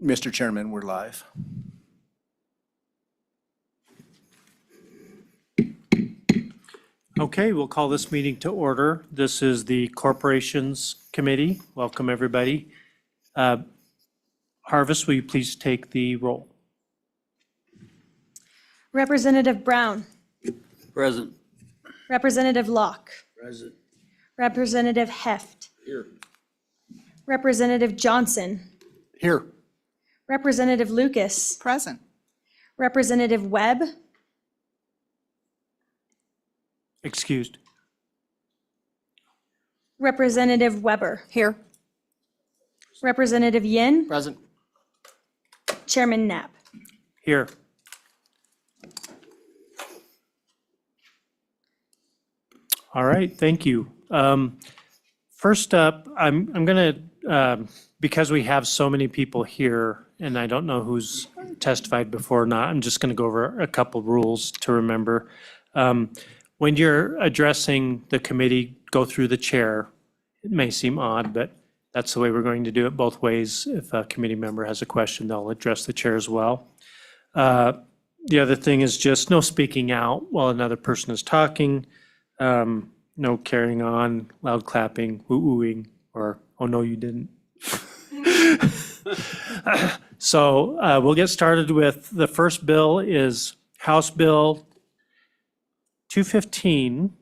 Mr. Chairman, we're live. Okay, we'll call this meeting to order. This is the Corporations Committee. Welcome, everybody. Harvest, will you please take the roll? Representative Brown. Present. Representative Locke. Present. Representative Heft. Here. Representative Johnson. Here. Representative Lucas. Present. Representative Webb. Excused. Representative Weber. Here. Representative Yin. Present. Chairman Knapp. Here. All right, thank you. First up, I'm going to, because we have so many people here, and I don't know who's testified before or not, I'm just going to go over a couple rules to remember. When you're addressing the committee, go through the chair. It may seem odd, but that's the way we're going to do it both ways. If a committee member has a question, they'll address the chair as well. The other thing is just no speaking out while another person is talking. No carrying on, loud clapping, woo-wooing, or, oh no, you didn't. So we'll get started with the first bill is House Bill 215,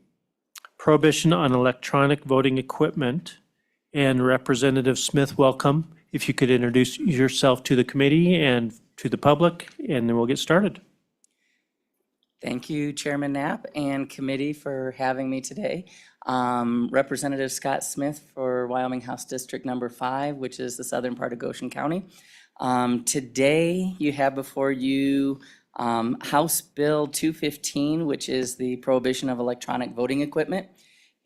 Prohibition on Electronic Voting Equipment. And Representative Smith, welcome. If you could introduce yourself to the committee and to the public, and then we'll get started. Thank you, Chairman Knapp and committee for having me today. Representative Scott Smith for Wyoming House District Number 5, which is the southern part of Goshen County. Today you have before you House Bill 215, which is the prohibition of electronic voting equipment.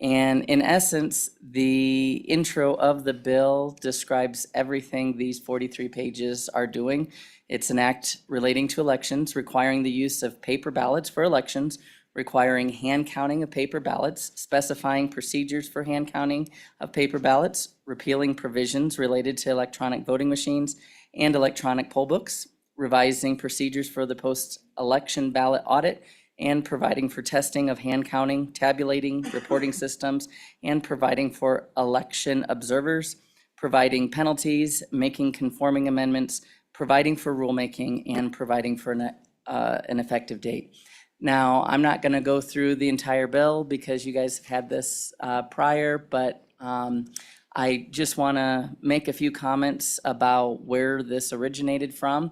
And in essence, the intro of the bill describes everything these 43 pages are doing. It's an act relating to elections, requiring the use of paper ballots for elections, requiring hand counting of paper ballots, specifying procedures for hand counting of paper ballots, repealing provisions related to electronic voting machines and electronic poll books, revising procedures for the post-election ballot audit, and providing for testing of hand counting, tabulating, reporting systems, and providing for election observers, providing penalties, making conforming amendments, providing for rulemaking, and providing for an effective date. Now, I'm not going to go through the entire bill because you guys have had this prior, but I just want to make a few comments about where this originated from.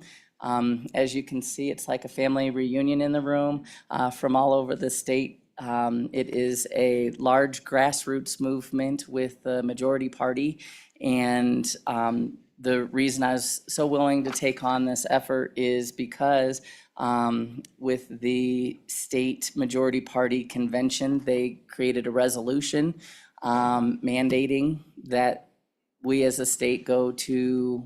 As you can see, it's like a family reunion in the room from all over the state. It is a large grassroots movement with the majority party, and the reason I was so willing to take on this effort is because with the state majority party convention, they created a resolution mandating that we as a state go to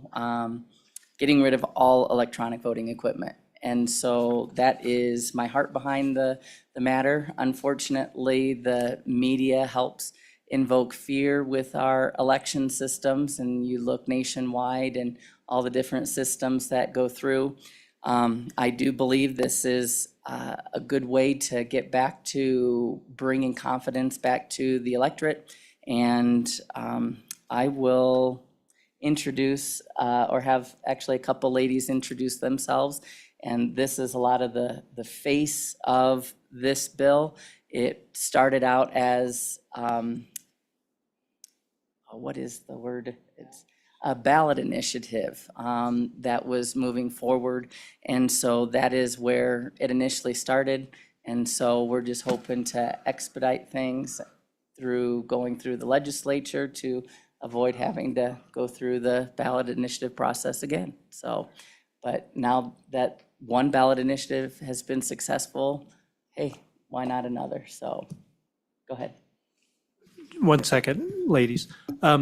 getting rid of all electronic voting equipment. And so that is my heart behind the matter. Unfortunately, the media helps invoke fear with our election systems, and you look nationwide and all the different systems that go through. I do believe this is a good way to get back to bringing confidence back to the electorate. And I will introduce or have actually a couple ladies introduce themselves. And this is a lot of the face of this bill. It started out as, what is the word? It's a ballot initiative that was moving forward. And so that is where it initially started. And so we're just hoping to expedite things through going through the legislature to avoid having to go through the ballot initiative process again. So, but now that one ballot initiative has been successful, hey, why not another? So, go ahead. 1 second, ladies.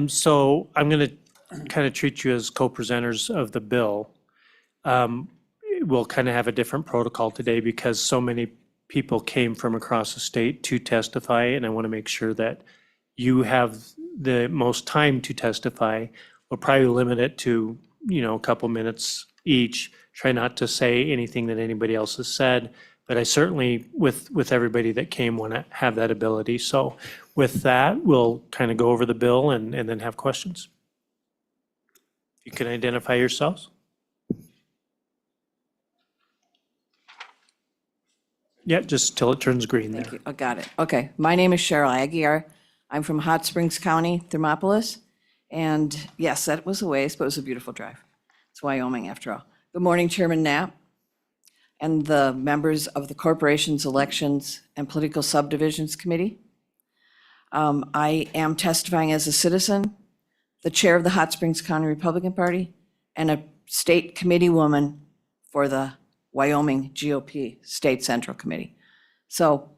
So I'm going to kind of treat you as co-presenters of the bill. We'll kind of have a different protocol today because so many people came from across the state to testify, and I want to make sure that you have the most time to testify. We'll probably limit it to a couple minutes each. Try not to say anything that anybody else has said, but I certainly, with everybody that came, want to have that ability. So with that, we'll kind of go over the bill and then have questions. You can identify yourselves. Yeah, just till it turns green there. Thank you. Oh, got it. Okay. My name is Cheryl Agar. I'm from Hot Springs County, Thermopolis. And yes, that was a ways, but it was a beautiful drive. It's Wyoming after all. Good morning, Chairman Knapp and the members of the Corporations, Elections, and Political Subdivisions Committee. I am testifying as a citizen, the chair of the Hot Springs County Republican Party, and a state committee woman for the Wyoming GOP State Central Committee. So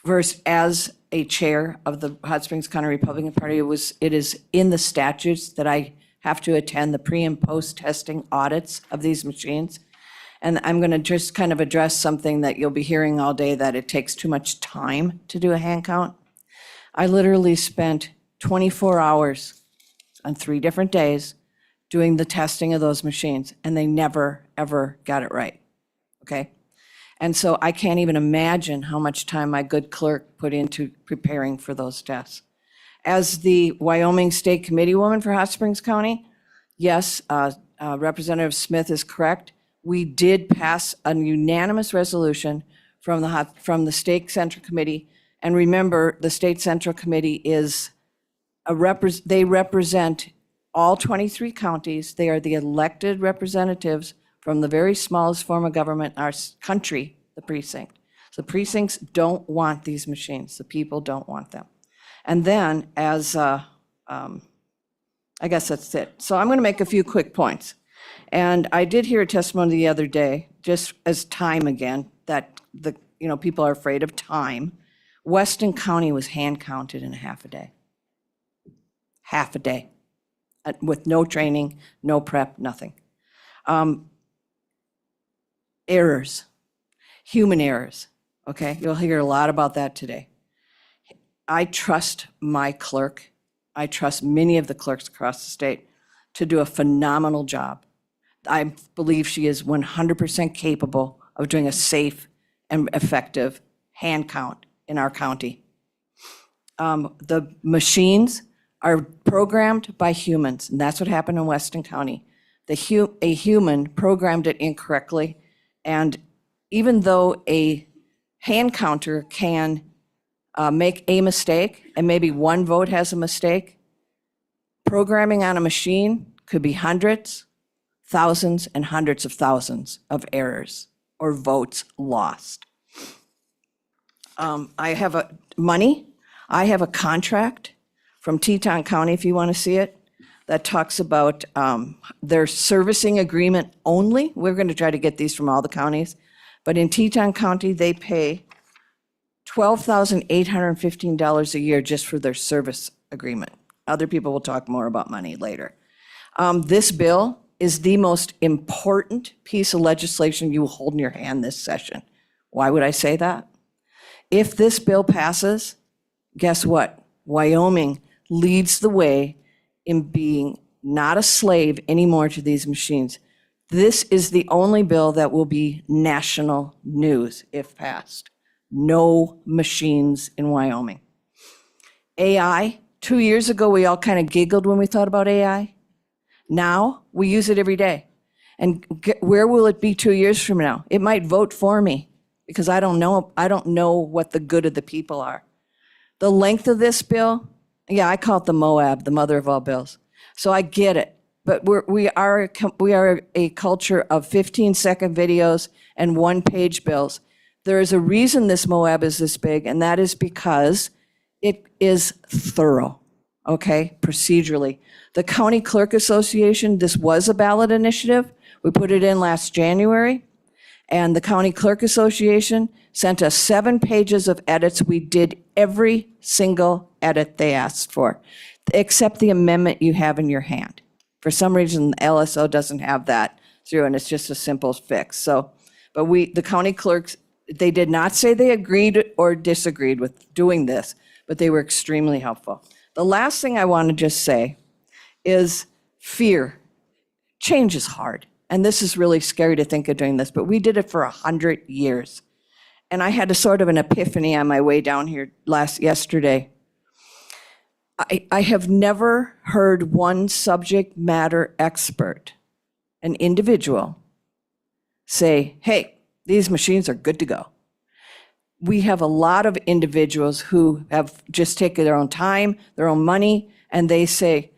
first, as a chair of the Hot Springs County Republican Party, it is in the statutes that I have to attend the pre and post testing audits of these machines. And I'm going to just kind of address something that you'll be hearing all day, that it takes too much time to do a hand count. I literally spent 24 hours on 3 different days doing the testing of those machines, and they never, ever got it right. Okay? And so I can't even imagine how much time my good clerk put into preparing for those tests. As the Wyoming State Committee woman for Hot Springs County, yes, Representative Smith is correct. We did pass a unanimous resolution from the State Central Committee. And remember, the State Central Committee is they represent all 23 counties. They are the elected representatives from the very smallest form of government in our country, the precinct. So precincts don't want these machines. The people don't want them. And then I guess that's it. So I'm going to make a few quick points. And I did hear a testimony the other day, just as time again, that people are afraid of time. Weston County was hand counted in half a day. Half a day. With no training, no prep, nothing. Errors, human errors, okay? You'll hear a lot about that today. I trust my clerk. I trust many of the clerks across the state to do a phenomenal job. I believe she is 100% capable of doing a safe and effective hand count in our county. The machines are programmed by humans, and that's what happened in Weston County. A human programmed it incorrectly, and even though a hand counter can make a mistake, and maybe one vote has a mistake, programming on a machine could be hundreds, thousands, and hundreds of thousands of errors or votes lost. I have a contract from Teton County, if you want to see it, that talks about their servicing agreement only. We're going to try to get these from all the counties. But in Teton County, they pay $12,815 a year just for their service agreement. Other people will talk more about money later. This bill is the most important piece of legislation you will hold in your hand this session. Why would I say that? If this bill passes, guess what? Wyoming leads the way in being not a slave anymore to these machines. This is the only bill that will be national news if passed. No machines in Wyoming. AI, 2 years ago, we all kind of giggled when we thought about AI. Now, we use it every day. And where will it be 2 years from now? It might vote for me because I don't know what the good of the people are. The length of this bill, yeah, I call it the Moab, the mother of all bills. So I get it, but we are a culture of 15-second videos and one-page bills. There is a reason this Moab is this big, and that is because it is thorough, okay, procedurally. The County Clerk Association, this was a ballot initiative. We put it in last January, and the County Clerk Association sent us 7 pages of edits. We did every single edit they asked for, except the amendment you have in your hand. For some reason, the LSO doesn't have that through, and it's just a simple fix. So, but the county clerks, they did not say they agreed or disagreed with doing this, but they were extremely helpful. The last thing I want to just say is fear. change is hard. And this is really scary to think of doing this, but we did it for 100 years. And I had a sort of an epiphany on my way down here yesterday. I have never heard one subject matter expert, an individual, say, hey, these machines are good to go. We have a lot of individuals who have just taken their own time, their own money, and they say,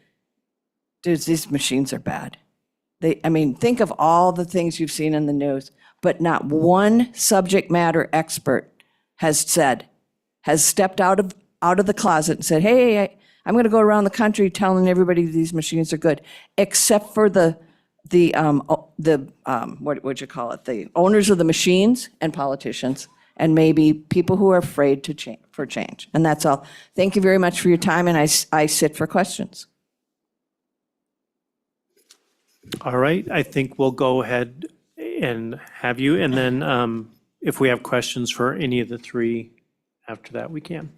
dudes, these machines are bad. Think of all the things you've seen in the news, but not one subject matter expert has stepped out of the closet and said, hey, I'm going to go around the country telling everybody these machines are good, except for the owners of the machines and politicians, and maybe people who are afraid for change. And that's all. Thank you very much for your time, and I sit for questions. All right, I think we'll go ahead and have you, and then if we have questions for any of the three after that, we can.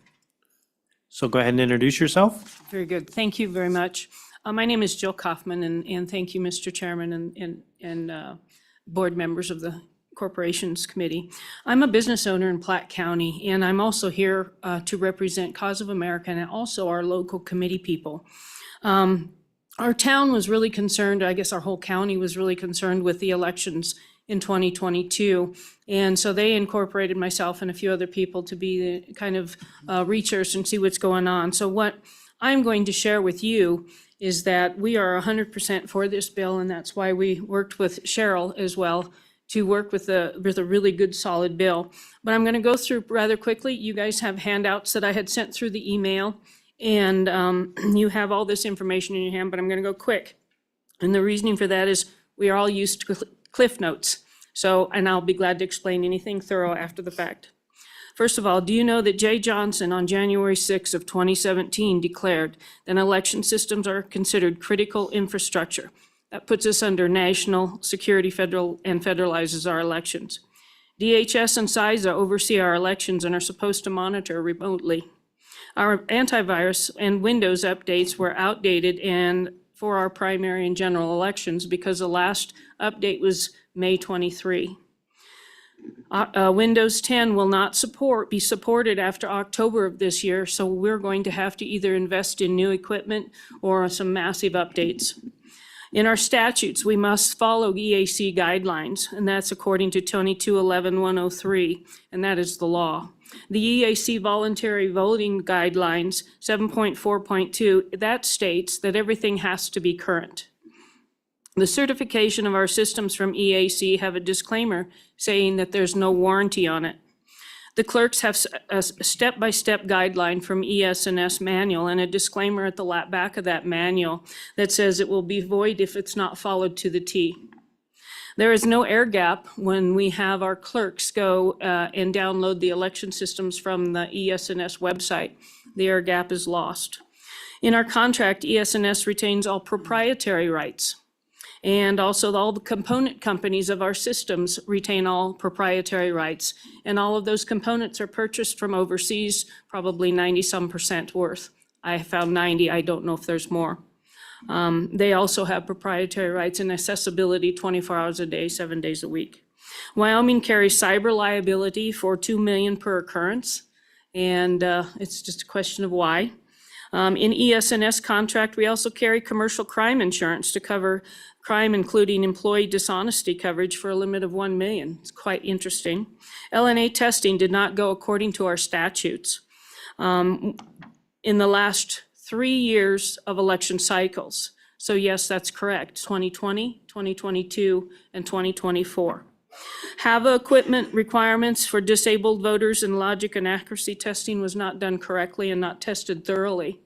So go ahead and introduce yourself. Very good. Thank you very much. My name is Jill Kaufman, and thank you, Mr. Chairman and board members of the Corporations Committee. I'm a business owner in Platte County, and I'm also here to represent Cause of America and also our local committee people. Our town was really concerned, I guess our whole county was really concerned with the elections in 2022. And so they incorporated myself and a few other people to be the kind of research and see what's going on. So what I'm going to share with you is that we are 100% for this bill, and that's why we worked with Cheryl as well to work with a really good, solid bill. But I'm going to go through rather quickly. You guys have handouts that I had sent through the email, and you have all this information in your hand, but I'm going to go quick. And the reasoning for that is we are all used to Cliff Notes. And I'll be glad to explain anything thorough after the fact. First of all, do you know that Jay Johnson on January 6th of 2017 declared that election systems are considered critical infrastructure? That puts us under national security and federalizes our elections. DHS and CISA oversee our elections and are supposed to monitor remotely. Our antivirus and Windows updates were outdated and for our primary and general elections because the last update was May 23. Windows 10 will not be supported after October of this year, so we're going to have to either invest in new equipment or some massive updates. In our statutes, we must follow EAC guidelines, and that's according to 2211-103, and that is the law. The EAC voluntary voting guidelines 7.4.2, that states that everything has to be current. The certification of our systems from EAC have a disclaimer saying that there's no warranty on it. The clerks have a step-by-step guideline from ES&S manual and a disclaimer at the back of that manual that says it will be void if it's not followed to the T. There is no air gap when we have our clerks go and download the election systems from the ES&S website. The air gap is lost. In our contract, ES&S retains all proprietary rights. And also all the component companies of our systems retain all proprietary rights. And all of those components are purchased from overseas, probably 90-some% worth. I found 90, I don't know if there's more. They also have proprietary rights and accessibility 24 hours a day, 7 days a week. Wyoming carries cyber liability for $2 million per occurrence. And it's just a question of why. In ES&S contract, we also carry commercial crime insurance to cover crime, including employee dishonesty coverage for a limit of $1 million. It's quite interesting. LNA testing did not go according to our statutes in the last 3 years of election cycles. So yes, that's correct, 2020, 2022, and 2024. HAVA equipment requirements for disabled voters and logic and accuracy testing was not done correctly and not tested thoroughly.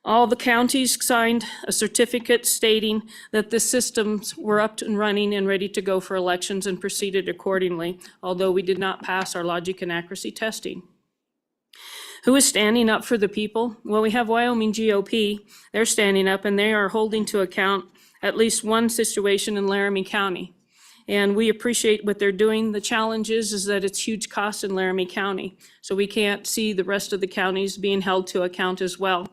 All the counties signed a certificate stating that the systems were up and running and ready to go for elections and proceeded accordingly, although we did not pass our logic and accuracy testing. Who is standing up for the people? Well, we have Wyoming GOP. They're standing up and they are holding to account at least one situation in Laramie County. And we appreciate what they're doing. The challenge is that it's huge cost in Laramie County. So we can't see the rest of the counties being held to account as well.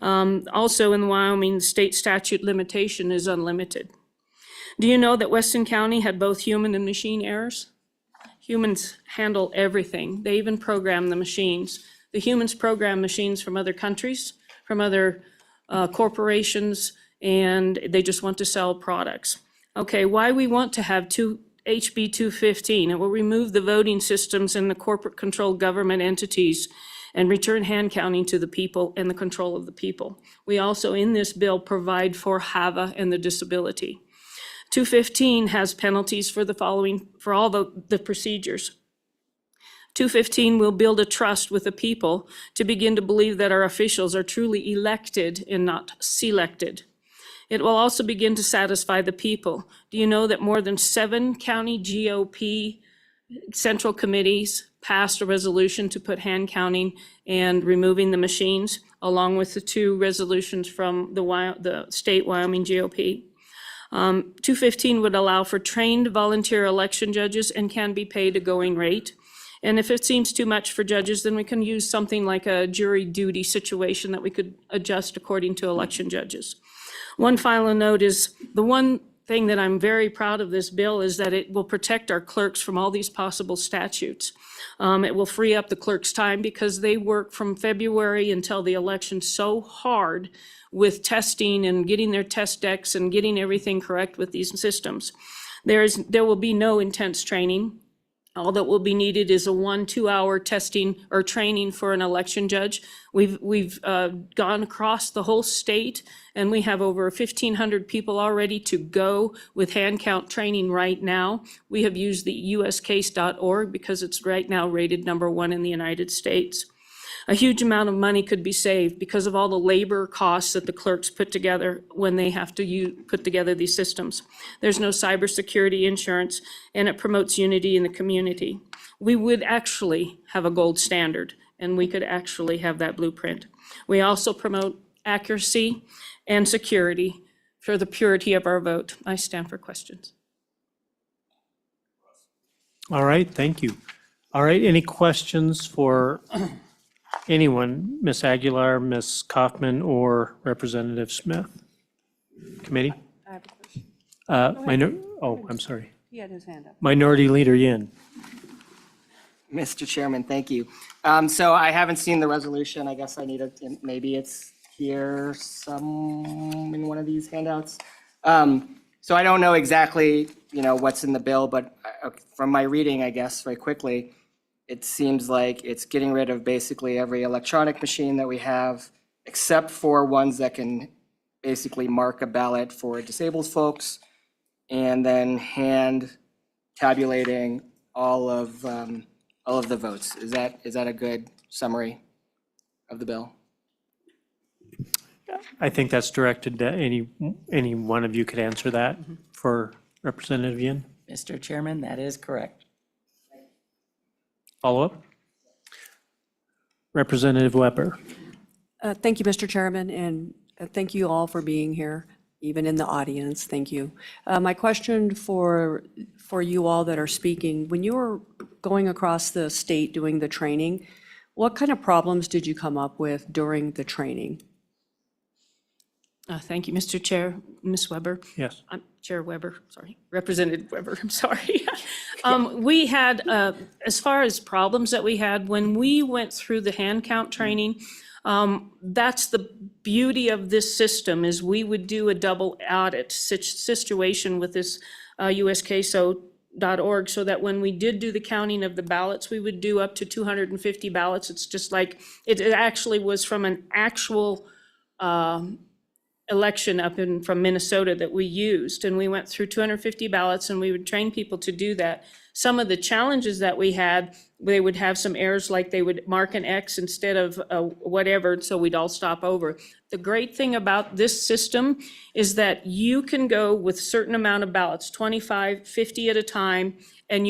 Also in Wyoming, the state statute limitation is unlimited. Do you know that Weston County had both human and machine errors? Humans handle everything. They even program the machines. The humans program machines from other countries, from other corporations, and they just want to sell products. Okay, why we want to have HB 215? It will remove the voting systems in the corporate-controlled government entities and return hand counting to the people and the control of the people. We also, in this bill, provide for HAVA and the disability. 215 has penalties for the following, for all the procedures. 215 will build a trust with the people to begin to believe that our officials are truly elected and not selected. It will also begin to satisfy the people. Do you know that more than 7 county GOP central committees passed a resolution to put hand counting and removing the machines, along with the 2 resolutions from the state Wyoming GOP? 215 would allow for trained volunteer election judges and can be paid a going rate. And if it seems too much for judges, then we can use something like a jury duty situation that we could adjust according to election judges. One final note is the one thing that I'm very proud of this bill is that it will protect our clerks from all these possible statutes. It will free up the clerks' time because they work from February until the election so hard with testing and getting their test decks and getting everything correct with these systems. There will be no intense training. All that will be needed is a 1-2 hour testing or training for an election judge. We've gone across the whole state, and we have over 1,500 people already to go with hand count training right now. We have used the uscase.org because it's right now rated #1 in the United States. A huge amount of money could be saved because of all the labor costs that the clerks put together when they have to put together these systems. There's no cybersecurity insurance, and it promotes unity in the community. We would actually have a gold standard, and we could actually have that blueprint. We also promote accuracy and security for the purity of our vote. I stand for questions. All right, thank you. All right, any questions for anyone, Ms. Aguilar, Ms. Kaufman, or Representative Smith? Committee? I have a question. I'm sorry. He had his hand up. Minority Leader Yin. Mr. Chairman, thank you. So I haven't seen the resolution. I guess I need maybe it's here in one of these handouts. So I don't know exactly, what's in the bill, but from my reading, I guess, very quickly, it seems like it's getting rid of basically every electronic machine that we have, except for ones that can basically mark a ballot for disabled folks, and then hand tabulating all of the votes. Is that a good summary of the bill? I think that's directed to any one of you could answer that for Representative Yin. Mr. Chairman, that is correct. Follow-up? Representative Weber. Thank you, Mr. Chairman, and thank you all for being here, even in the audience. Thank you. My question for you all that are speaking, when you were going across the state doing the training, what kind of problems did you come up with during the training? Thank you, Mr. Chair. Ms. Weber? Yes. Chair Weber, sorry, Representative Weber, I'm sorry. We had, as far as problems that we had, when we went through the hand count training, that's the beauty of this system, is we would do a double audit situation with this USCASO.org, so that when we did do the counting of the ballots, we would do up to 250 ballots. It's just like, it actually was from an actual election from Minnesota that we used, and we went through 250 ballots, and we would train people to do that. Some of the challenges that we had, they would have some errors, like they would mark an X instead of whatever, so we'd all stop over. The great thing about this system is that you can go with a certain amount of ballots, 25, 50 at a time, and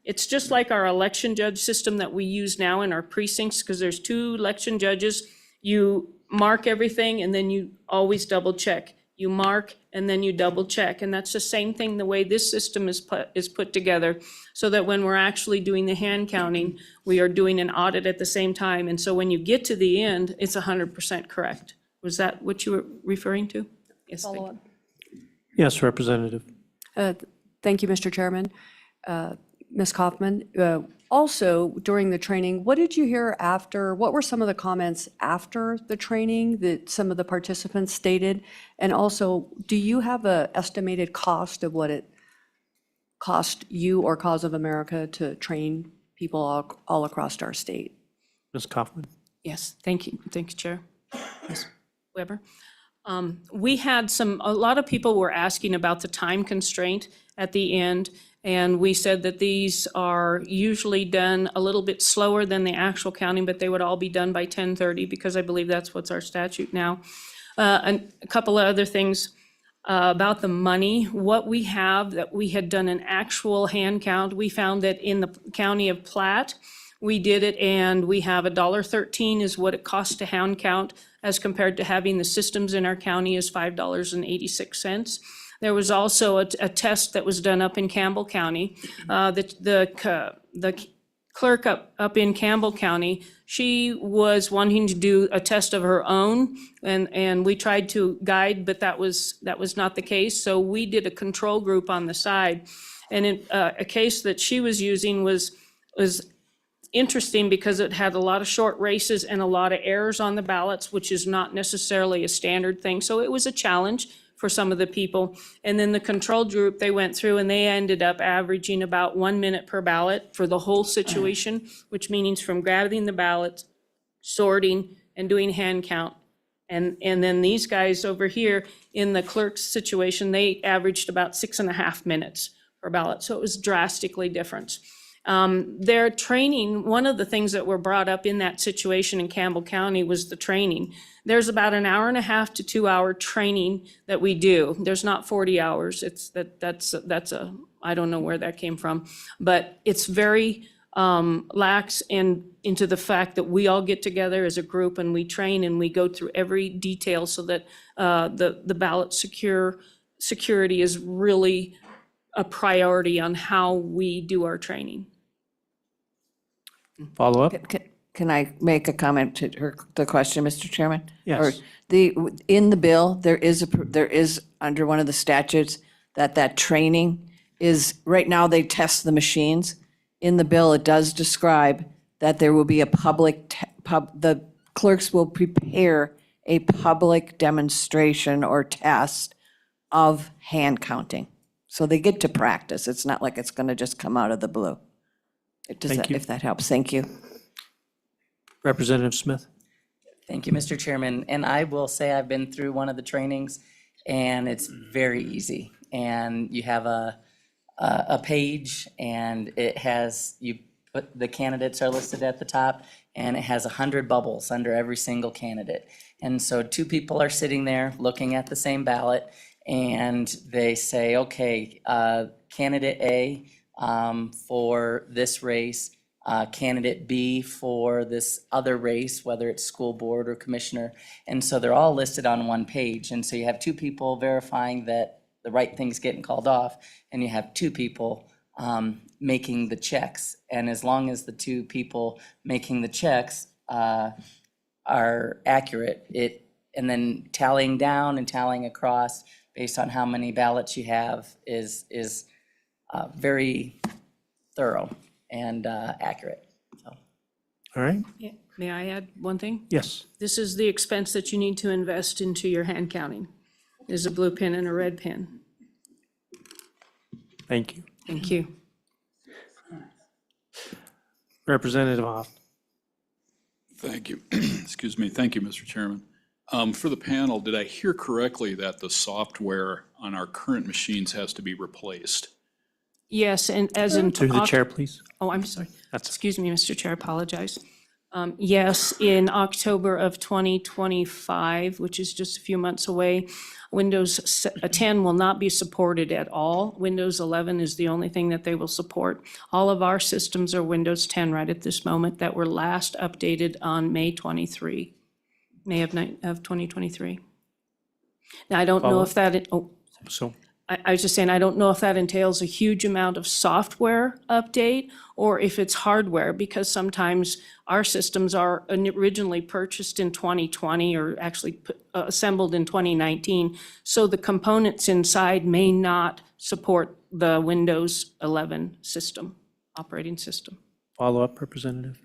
it's just like our election judge system that we use now in our precincts, because there's 2 election judges. You mark everything, and then you always double check. You mark, and then you double check. And that's the same thing, the way this system is put together, so that when we're actually doing the hand counting, we are doing an audit at the same time. And so when you get to the end, it's 100% correct. Was that what you were referring to? Yes, thank you. Yes, Representative. Thank you, Mr. Chairman. Ms. Kaufman, also during the training, what did you hear after, what were some of the comments after the training that some of the participants stated? And also, do you have an estimated cost of what it cost you or Cause of America to train people all across our state? Ms. Kaufman? Yes, thank you, Chair. Ms. Weber. We had a lot of people were asking about the time constraint at the end, and we said that these are usually done a little bit slower than the actual counting, but they would all be done by 10:30, because I believe that's what's our statute now. And a couple of other things about the money. What we have, that we had done an actual hand count, we found that in the county of Platte, we did it, and we have $1.13 is what it costs to hand count, as compared to having the systems in our county is $5.86. There was also a test that was done up in Campbell County. The clerk up in Campbell County, she was wanting to do a test of her own, and we tried to guide, but that was not the case. So we did a control group on the side, and a case that she was using was interesting because it had a lot of short races and a lot of errors on the ballots, which is not necessarily a standard thing. So it was a challenge for some of the people. And then the control group, they went through and they ended up averaging about 1 minute per ballot for the whole situation, which means from grabbing the ballots, sorting, and doing hand count. And then these guys over here in the clerk's situation, they averaged about 6.5 minutes per ballot. So it was drastically different. Their training, one of the things that were brought up in that situation in Campbell County was the training. There's about an 1.5 to 2 hour training that we do. There's not 40 hours. That's I don't know where that came from, but it's very lax and into the fact that we all get together as a group and we train and we go through every detail so that the ballot security is really a priority on how we do our training. Follow up? Can I make a comment to the question, Mr. Chairman? Yes. Or in the bill, there is under one of the statutes that training is, right now they test the machines. In the bill, it does describe that there will be a the clerks will prepare a public demonstration or test of hand counting. So they get to practice. It's not like it's going to just come out of the blue. Thank you. If that helps, thank you. Representative Smith? Thank you, Mr. Chairman. And I will say I've been through one of the trainings, and it's very easy. And you have a page, and it has, you put, the candidates are listed at the top, and it has 100 bubbles under every single candidate. And so 2 people are sitting there looking at the same ballot, and they say, okay, candidate A for this race, candidate B for this other race, whether it's school board or commissioner. And so they're all listed on one page. And so you have 2 people verifying that the right thing's getting called off, and you have 2 people making the checks. And as long as the 2 people making the checks are accurate, and then tallying down and tallying across based on how many ballots you have is very thorough and accurate. So. All right. Yeah. May I add one thing? Yes. This is the expense that you need to invest into your hand counting. There's a blue pen and a red pen. Thank you. Thank you. Representative Hoff? Thank you. Excuse me. Thank you, Mr. Chairman. For the panel, did I hear correctly that the software on our current machines has to be replaced? Yes, and as in. Through the chair, please. Oh, I'm sorry. That's- Excuse me, Mr. Chair, I apologize. Yes, in October of 2025, which is just a few months away, Windows 10 will not be supported at all. Windows 11 is the only thing that they will support. All of our systems are Windows 10 right at this moment that were last updated on May of 2023. Now, I don't know if that, So, I was just saying, I don't know if that entails a huge amount of software update or if it's hardware, because sometimes our systems are originally purchased in 2020 or actually assembled in 2019. So the components inside may not support the Windows 11 system, operating system. Follow-up, Representative?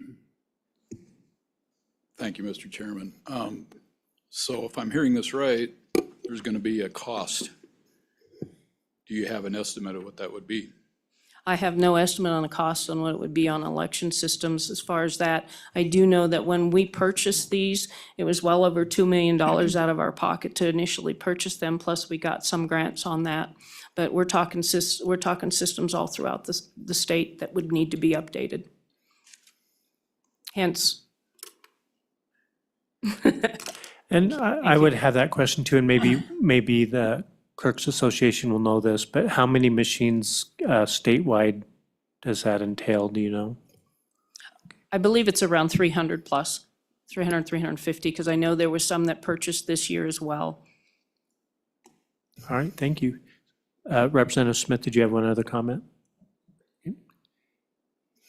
Thank you, Mr. Chairman. So if I'm hearing this right, there's going to be a cost. Do you have an estimate of what that would be? I have no estimate on the cost on what it would be on election systems as far as that. I do know that when we purchased these, it was well over $2 million out of our pocket to initially purchase them, plus we got some grants on that. But we're talking systems all throughout the state that would need to be updated. Hence. And I would have that question too, and maybe the Clerks Association will know this, but how many machines statewide does that entail, do you know? I believe it's around 300 plus, 300, 350, because I know there were some that purchased this year as well. All right, thank you. Representative Smith, did you have one other comment?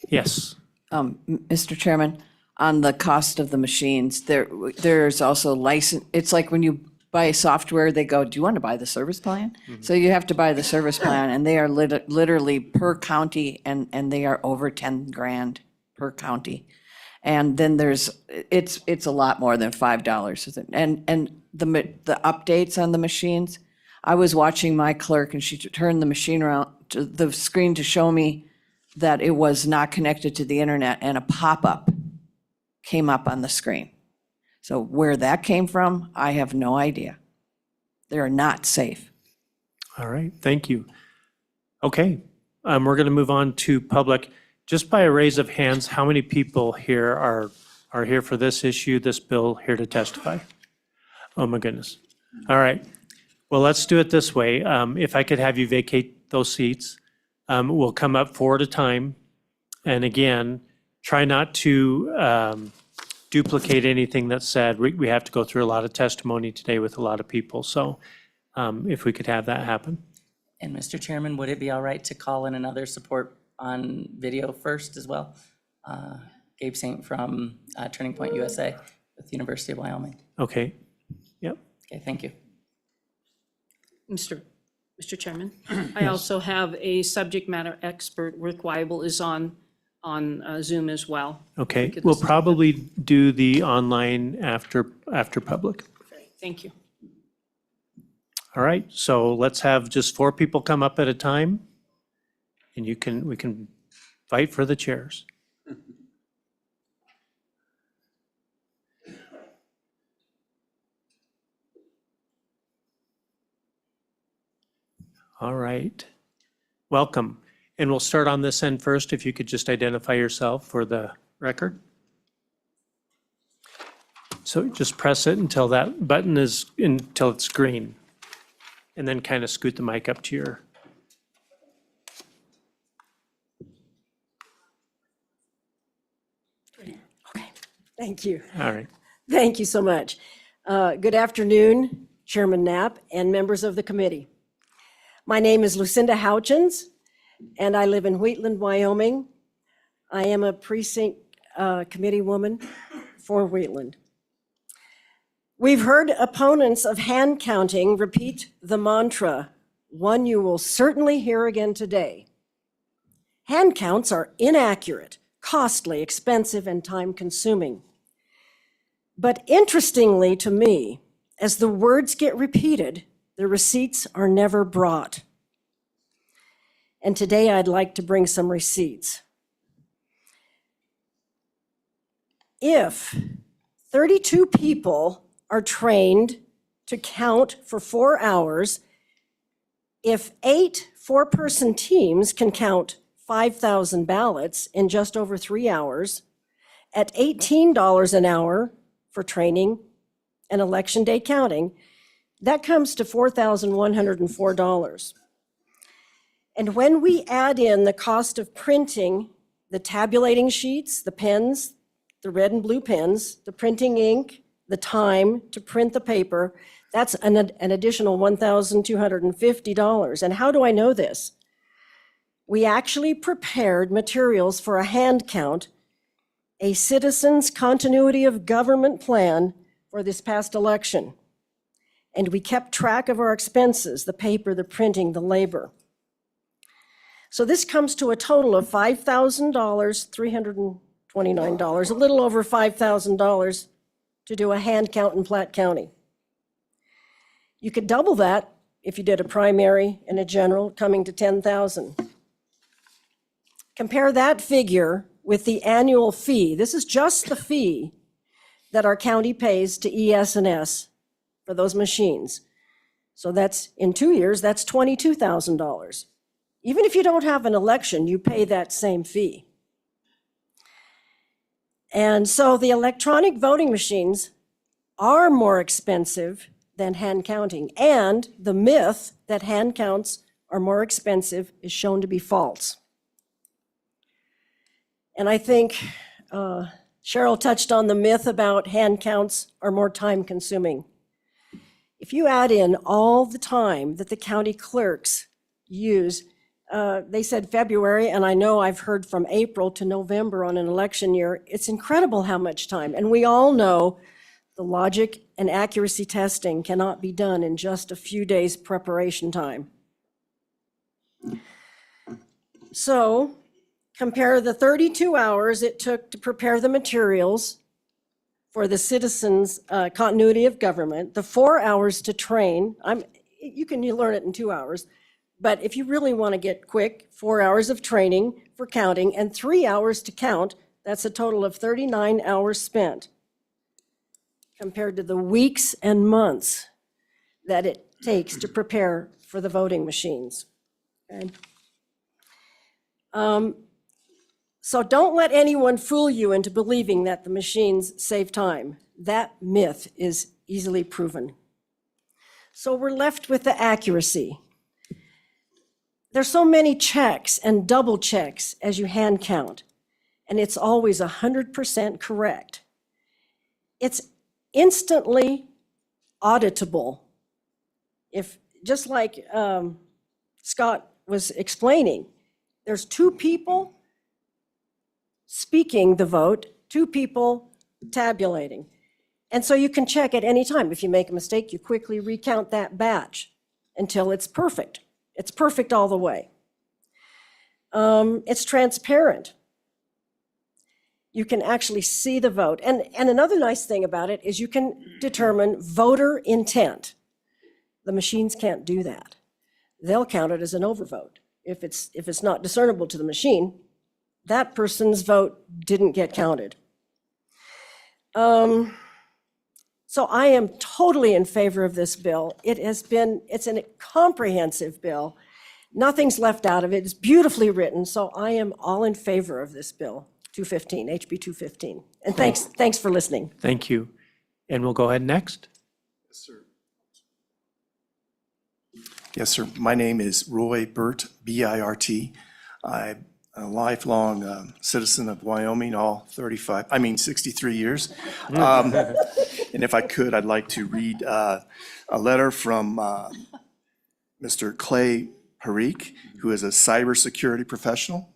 Yes. Mr. Chairman, on the cost of the machines, there's also license, it's like when you buy software, they go, do you want to buy the service plan? So you have to buy the service plan, and they are literally per county, and they are over 10 grand per county. And then it's a lot more than $5. And the updates on the machines, I was watching my clerk, and she turned the machine around to the screen to show me that it was not connected to the internet, and a pop-up came up on the screen. So where that came from, I have no idea. They're not safe. All right, thank you. Okay, we're going to move on to public. Just by a raise of hands, how many people here are here for this issue, this bill, here to testify? Oh my goodness. All right, well, let's do it this way. If I could have you vacate those seats, we'll come up four at a time. And again, try not to duplicate anything that's said. We have to go through a lot of testimony today with a lot of people. So if we could have that happen. And Mr. Chairman, would it be all right to call in another support on video first as well? Gabe Saint from Turning Point USA with the University of Wyoming. Okay, yep. Okay, thank you. Mr. Chairman, I also have a subject matter expert. Rick Weibel is on Zoom as well. Okay, could we'll listen to probably do the online after public. Thank you. All right, so let's have just four people come up at a time, and we can fight for the chairs. All right, welcome. And we'll start on this end first, if you could just identify yourself for the record. So just press it until that button until it's green. And then kind of scoot the mic up to your. Okay, thank you. All right. Thank you so much. Good afternoon, Chairman Knapp and members of the committee. My name is Lucinda Houchins, and I live in Wheatland, Wyoming. I am a precinct committee woman for Wheatland. We've heard opponents of hand counting repeat the mantra, one you will certainly hear again today. Hand counts are inaccurate, costly, expensive, and time-consuming. But interestingly to me, as the words get repeated, the receipts are never brought. And today I'd like to bring some receipts. If 32 people are trained to count for 4 hours, if 8 four-person teams can count 5,000 ballots in just over 3 hours, at $18 an hour for training and election day counting, that comes to $4,104. And when we add in the cost of printing the tabulating sheets, the pens, the red and blue pens, the printing ink, the time to print the paper, That's an additional $1,250. And how do I know this? We actually prepared materials for a hand count, a citizens' continuity of government plan for this past election. And we kept track of our expenses, the paper, the printing, the labor. So this comes to a total of $5,000, $329, a little over $5,000 to do a hand count in Platte County. You could double that if you did a primary and a general, coming to $10,000. Compare that figure with the annual fee. This is just the fee that our county pays to ES&S for those machines. So that's, in 2 years, that's $22,000. Even if you don't have an election, you pay that same fee. And so the electronic voting machines are more expensive than hand counting. And the myth that hand counts are more expensive is shown to be false. And I think Cheryl touched on the myth about hand counts are more time consuming. If you add in all the time that the county clerks use, they said February, and I know I've heard from April to November on an election year, it's incredible how much time. And we all know the logic and accuracy testing cannot be done in just a few days preparation time. So compare the 32 hours it took to prepare the materials for the citizens' continuity of government, the 4 hours to train. You can learn it in 2 hours, but if you really want to get quick, 4 hours of training for counting and 3 hours to count, that's a total of 39 hours spent, compared to the weeks and months that it takes to prepare for the voting machines. Okay? So don't let anyone fool you into believing that the machines save time. That myth is easily proven. So we're left with the accuracy. There's so many checks and double checks as you hand count, and it's always 100% correct. It's instantly auditable. If, just like Scott was explaining, there's 2 people speaking the vote, 2 people tabulating. And so you can check at any time. If you make a mistake, you quickly recount that batch until it's perfect. It's perfect all the way. It's transparent. You can actually see the vote. And another nice thing about it is you can determine voter intent. The machines can't do that. They'll count it as an overvote. If it's not discernible to the machine, that person's vote didn't get counted. So I am totally in favor of this bill. It's a comprehensive bill. Nothing's left out of it. It's beautifully written. So I am all in favor of this bill, 215, HB 215. And thanks for listening. Thank you. And we'll go ahead next. Yes, sir. Yes, sir. My name is Roy Burt, B-I-R-T. I'm a lifelong citizen of Wyoming, all 63 years. And if I could, I'd like to read a letter from Mr. Clay Parikh, who is a cybersecurity professional.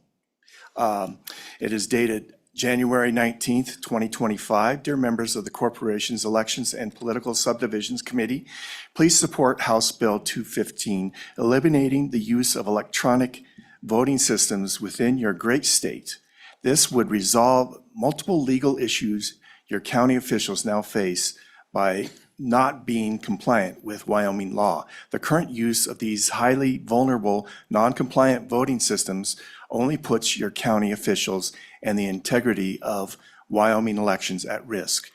It is dated January 19th, 2025. Dear members of the Corporations, Elections, and Political Subdivisions Committee, please support House Bill 215, eliminating the use of electronic voting systems within your great state. This would resolve multiple legal issues your county officials now face by not being compliant with Wyoming law. The current use of these highly vulnerable, non-compliant voting systems only puts your county officials and the integrity of Wyoming elections at risk.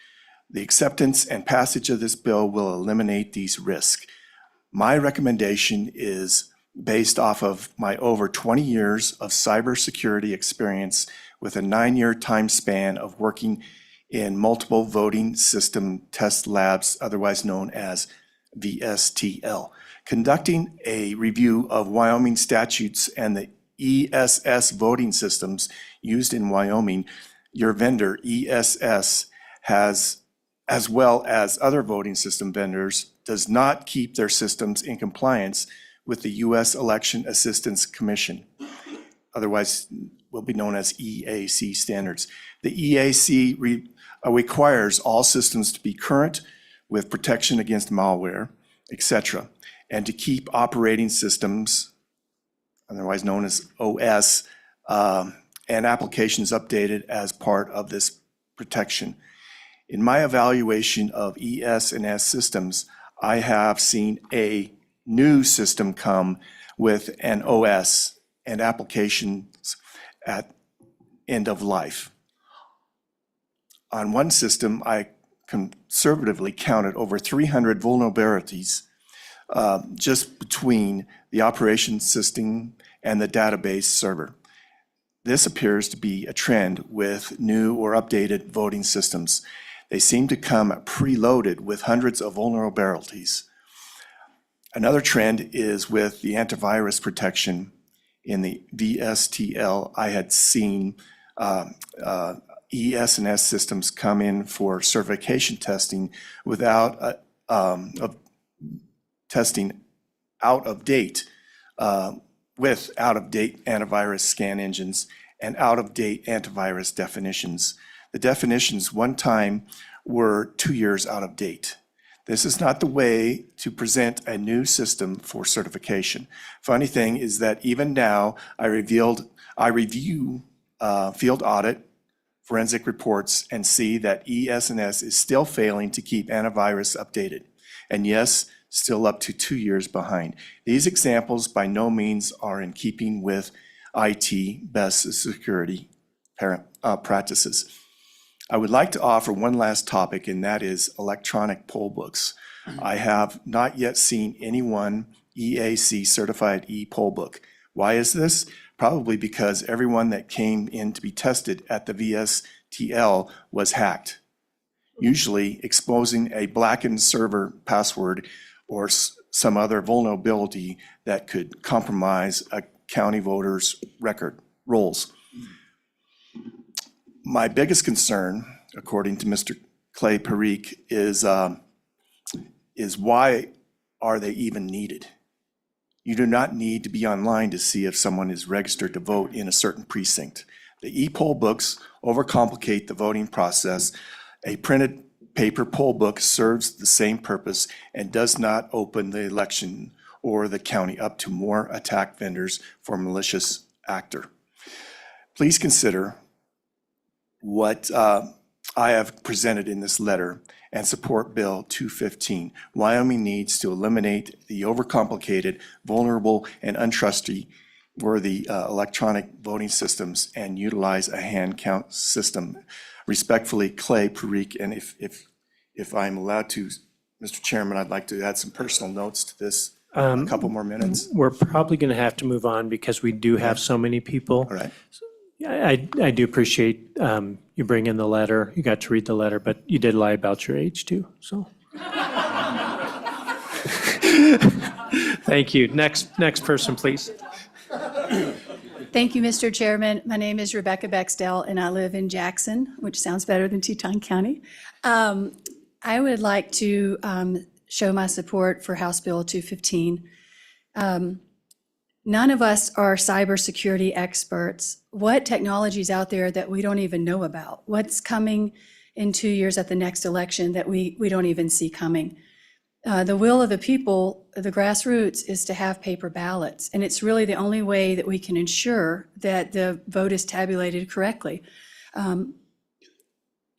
The acceptance and passage of this bill will eliminate these risks. My recommendation is based off of my over 20 years of cybersecurity experience with a 9-year time span of working in multiple voting system test labs, otherwise known as VSTL. Conducting a review of Wyoming statutes and the ESS voting systems used in Wyoming, your vendor ESS has, as well as other voting system vendors, does not keep their systems in compliance with the U.S. Election Assistance Commission, otherwise will be known as EAC standards. The EAC requires all systems to be current with protection against malware, etc., and to keep operating systems, otherwise known as OS, and applications updated as part of this protection. In my evaluation of ES and S systems, I have seen a new system come with an OS and applications at end of life. On one system, I conservatively counted over 300 vulnerabilities just between the operation system and the database server. This appears to be a trend with new or updated voting systems. They seem to come preloaded with hundreds of vulnerabilities. Another trend is with the antivirus protection in the VSTL. I had seen ES and S systems come in for certification testing without testing out of date with out-of-date antivirus scan engines and out-of-date antivirus definitions. The definitions one time were 2 years out of date. This is not the way to present a new system for certification. Funny thing is that even now, I review field audit, forensic reports, and see that ES&S is still failing to keep antivirus updated. And yes, still up to 2 years behind. These examples by no means are in keeping with IT best security practices. I would like to offer one last topic, and that is electronic poll books. I have not yet seen anyone EAC certified e-poll book. Why is this? Probably because everyone that came in to be tested at the VSTL was hacked, usually exposing a blackened server password or some other vulnerability that could compromise a county voter's record rolls. My biggest concern, according to Mr. Clay Parikh, is why are they even needed? You do not need to be online to see if someone is registered to vote in a certain precinct. The e-poll books overcomplicate the voting process. A printed paper poll book serves the same purpose and does not open the election or the county up to more attack vendors for malicious actor. Please consider what I have presented in this letter and support Bill 215. Wyoming needs to eliminate the overcomplicated, vulnerable, and untrustworthy electronic voting systems and utilize a hand count system. Respectfully, Clay Parikh, and if I'm allowed to, Mr. Chairman, I'd like to add some personal notes to this, a couple more minutes. We're probably going to have to move on because we do have so many people. All right. I do appreciate you bringing the letter. You got to read the letter, but you did lie about your age too, so. Thank you. Next person, please. Thank you, Mr. Chairman. My name is Rebecca Bexdell, and I live in Jackson, which sounds better than Teton County. I would like to show my support for House Bill 215. None of us are cybersecurity experts. What technology is out there that we don't even know about? What's coming in 2 years at the next election that we don't even see coming? The will of the people, the grassroots, is to have paper ballots. And it's really the only way that we can ensure that the vote is tabulated correctly.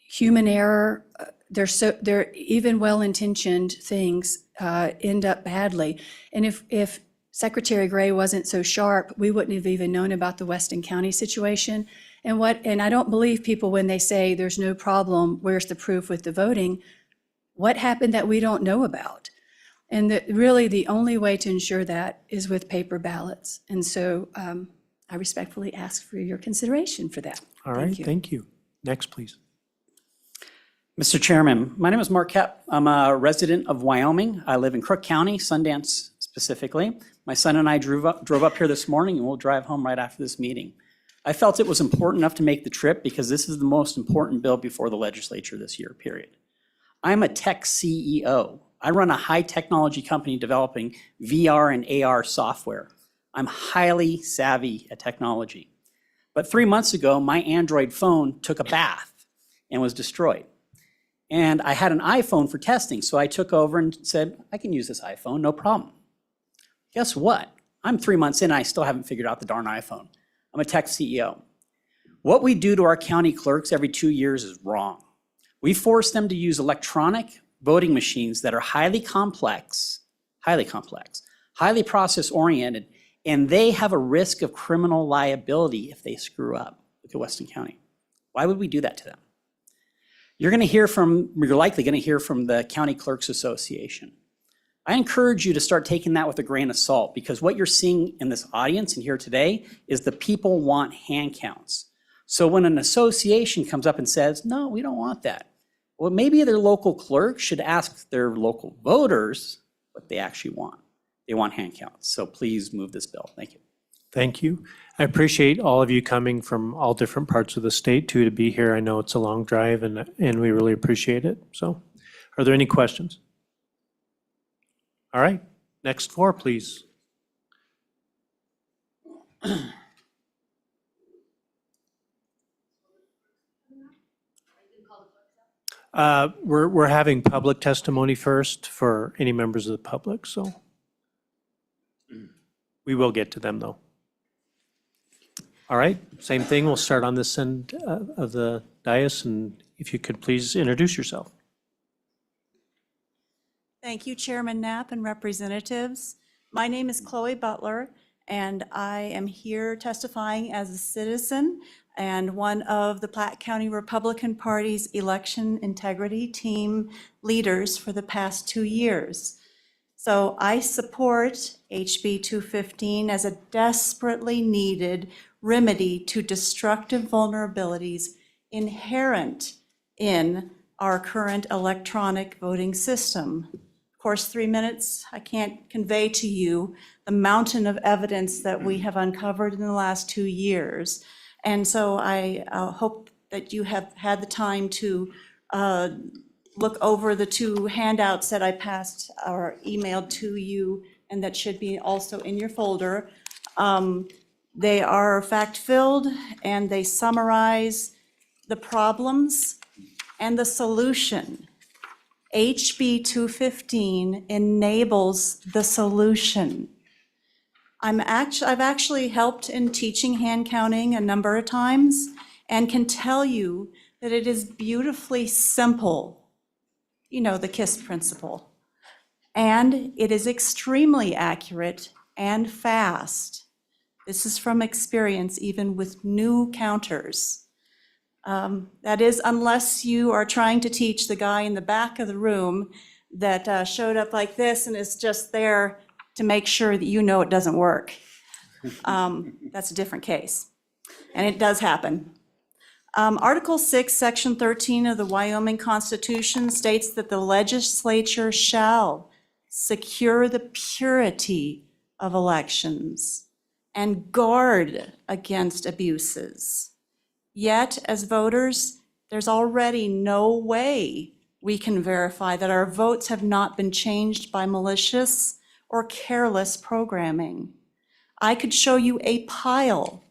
Human error, they're even well-intentioned things end up badly. And if Secretary Gray wasn't so sharp, we wouldn't have even known about the Weston County situation. And I don't believe people when they say there's no problem, where's the proof with the voting? What happened that we don't know about? And really the only way to ensure that is with paper ballots. And so I respectfully ask for your consideration for that. All right, thank you. Next, please. Mr. Chairman, my name is Mark Kepp. I'm a resident of Wyoming. I live in Crook County, Sundance specifically. My son and I drove up here this morning, and we'll drive home right after this meeting. I felt it was important enough to make the trip because this is the most important bill before the legislature this year, period. I'm a tech CEO. I run a high technology company developing VR and AR software. I'm highly savvy at technology. But 3 months ago, my Android phone took a bath and was destroyed. And I had an iPhone for testing, so I took over and said, I can use this iPhone, no problem. Guess what? I'm 3 months in, and I still haven't figured out the darn iPhone. I'm a tech CEO. What we do to our county clerks every 2 years is wrong. We force them to use electronic voting machines that are highly complex, highly process-oriented, and they have a risk of criminal liability if they screw up. Look at Weston County. Why would we do that to them? You're likely going to hear from the County Clerks Association. I encourage you to start taking that with a grain of salt, because what you're seeing in this audience and here today is the people want hand counts. So when an association comes up and says, no, we don't want that, well, maybe their local clerk should ask their local voters what they actually want. They want hand counts. So please move this bill. Thank you. Thank you. I appreciate all of you coming from all different parts of the state too to be here. I know it's a long drive and we really appreciate it. So are there any questions? All right, next floor, please. We're having public testimony first for any members of the public, so we will get to them though. All right, same thing. We'll start on this end of the dais, and if you could please introduce yourself. Thank you, Chairman Knapp and representatives. My name is Chloe Butler, and I am here testifying as a citizen and one of the Platte County Republican Party's election integrity team leaders for the past 2 years. So I support HB 215 as a desperately needed remedy to destructive vulnerabilities inherent in our current electronic voting system. Of course, 3 minutes, I can't convey to you the mountain of evidence that we have uncovered in the last 2 years. And so I hope that you have had the time to look over the 2 handouts that I passed or emailed to you, and that should be also in your folder. They are fact-filled, and they summarize the problems and the solution. HB 215 enables the solution. I've actually helped in teaching hand counting a number of times and can tell you that it is beautifully simple. You know, the KISS principle. And it is extremely accurate and fast. This is from experience, even with new counters. That is, unless you are trying to teach the guy in the back of the room that showed up like this and is just there to make sure that you know it doesn't work. That's a different case. And it does happen. Article 6, Section 13 of the Wyoming Constitution states that the legislature shall secure the purity of elections and guard against abuses. Yet, as voters, there's already no way we can verify that our votes have not been changed by malicious or careless programming. I could show you a pile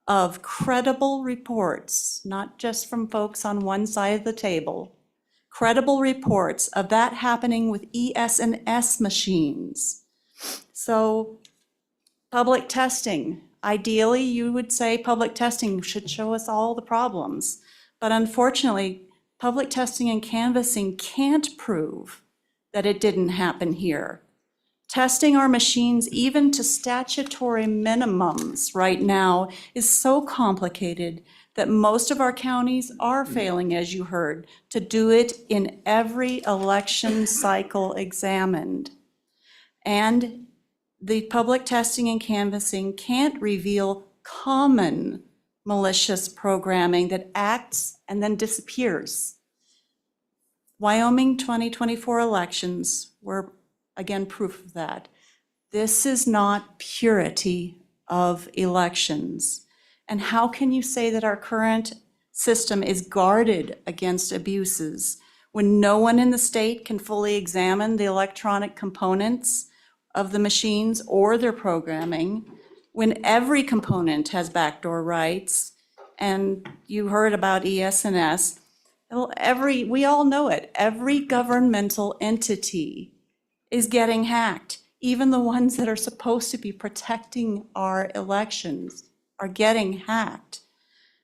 of credible reports, not just from folks on one side of the table, credible reports of that happening with ES&S machines. So public testing, ideally you would say public testing should show us all the problems, but unfortunately, public testing and canvassing can't prove that it didn't happen here. Testing our machines even to statutory minimums right now is so complicated that most of our counties are failing, as you heard, to do it in every election cycle examined. And the public testing and canvassing can't reveal common malicious programming that acts and then disappears. Wyoming 2024 elections were again proof of that. This is not purity of elections. And how can you say that our current system is guarded against abuses when no one in the state can fully examine the electronic components of the machines or their programming, when every component has backdoor rights, and you heard about ES&S, well, we all know it, every governmental entity is getting hacked. Even the ones that are supposed to be protecting our elections are getting hacked.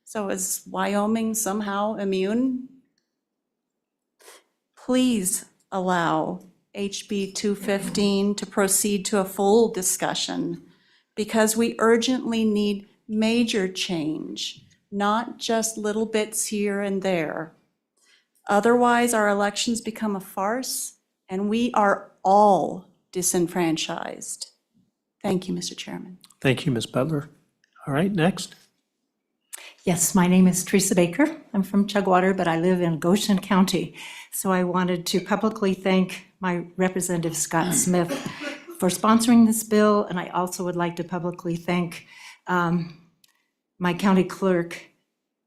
So is Wyoming somehow immune? Please allow HB 215 to proceed to a full discussion, because we urgently need major change, not just little bits here and there. Otherwise, our elections become a farce, and we are all disenfranchised. Thank you, Mr. Chairman. Thank you, Ms. Butler. All right, next. Yes, my name is Teresa Baker. I'm from Chugwater, but I live in Goshen County. So I wanted to publicly thank my Representative Scott Smith for sponsoring this bill, and I also would like to publicly thank my county clerk,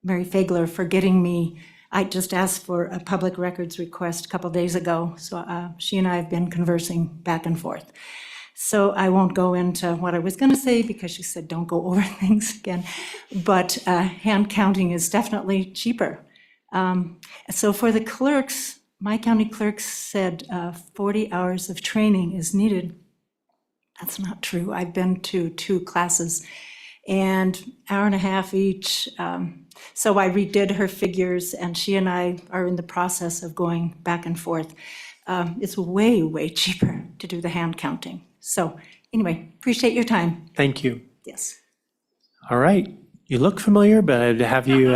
Mary Fagler, for getting me. I just asked for a public records request a couple days ago, so she and I have been conversing back and forth. So I won't go into what I was going to say because she said don't go over things again, but hand counting is definitely cheaper. So for the clerks, my county clerks said 40 hours of training is needed. That's not true. I've been to 2 classes and hour and a half each. So I redid her figures, and she and I are in the process of going back and forth. It's way, way cheaper to do the hand counting. So anyway, appreciate your time. Thank you. Yes. All right. You look familiar, but I'd have you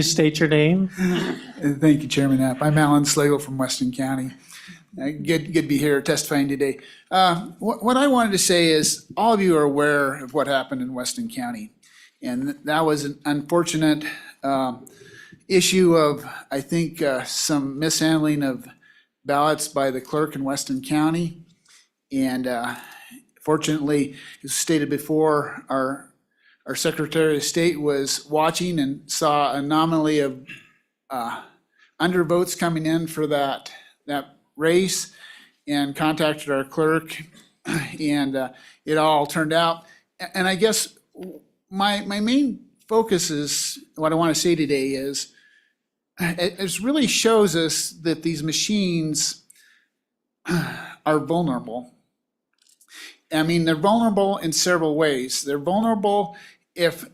state your name? Thank you, Chairman Knapp. I'm Alan Slagle from Weston County. Good to be here testifying today. What I wanted to say is all of you are aware of what happened in Weston County. And that was an unfortunate issue of, I think, some mishandling of ballots by the clerk in Weston County. And fortunately, as stated before, our Secretary of State was watching and saw an anomaly of undervotes coming in for that race, and contacted our clerk, and it all turned out. And I guess my main focus is, what I want to say today is, it really shows us that these machines are vulnerable. I mean, they're vulnerable in several ways. They're vulnerable if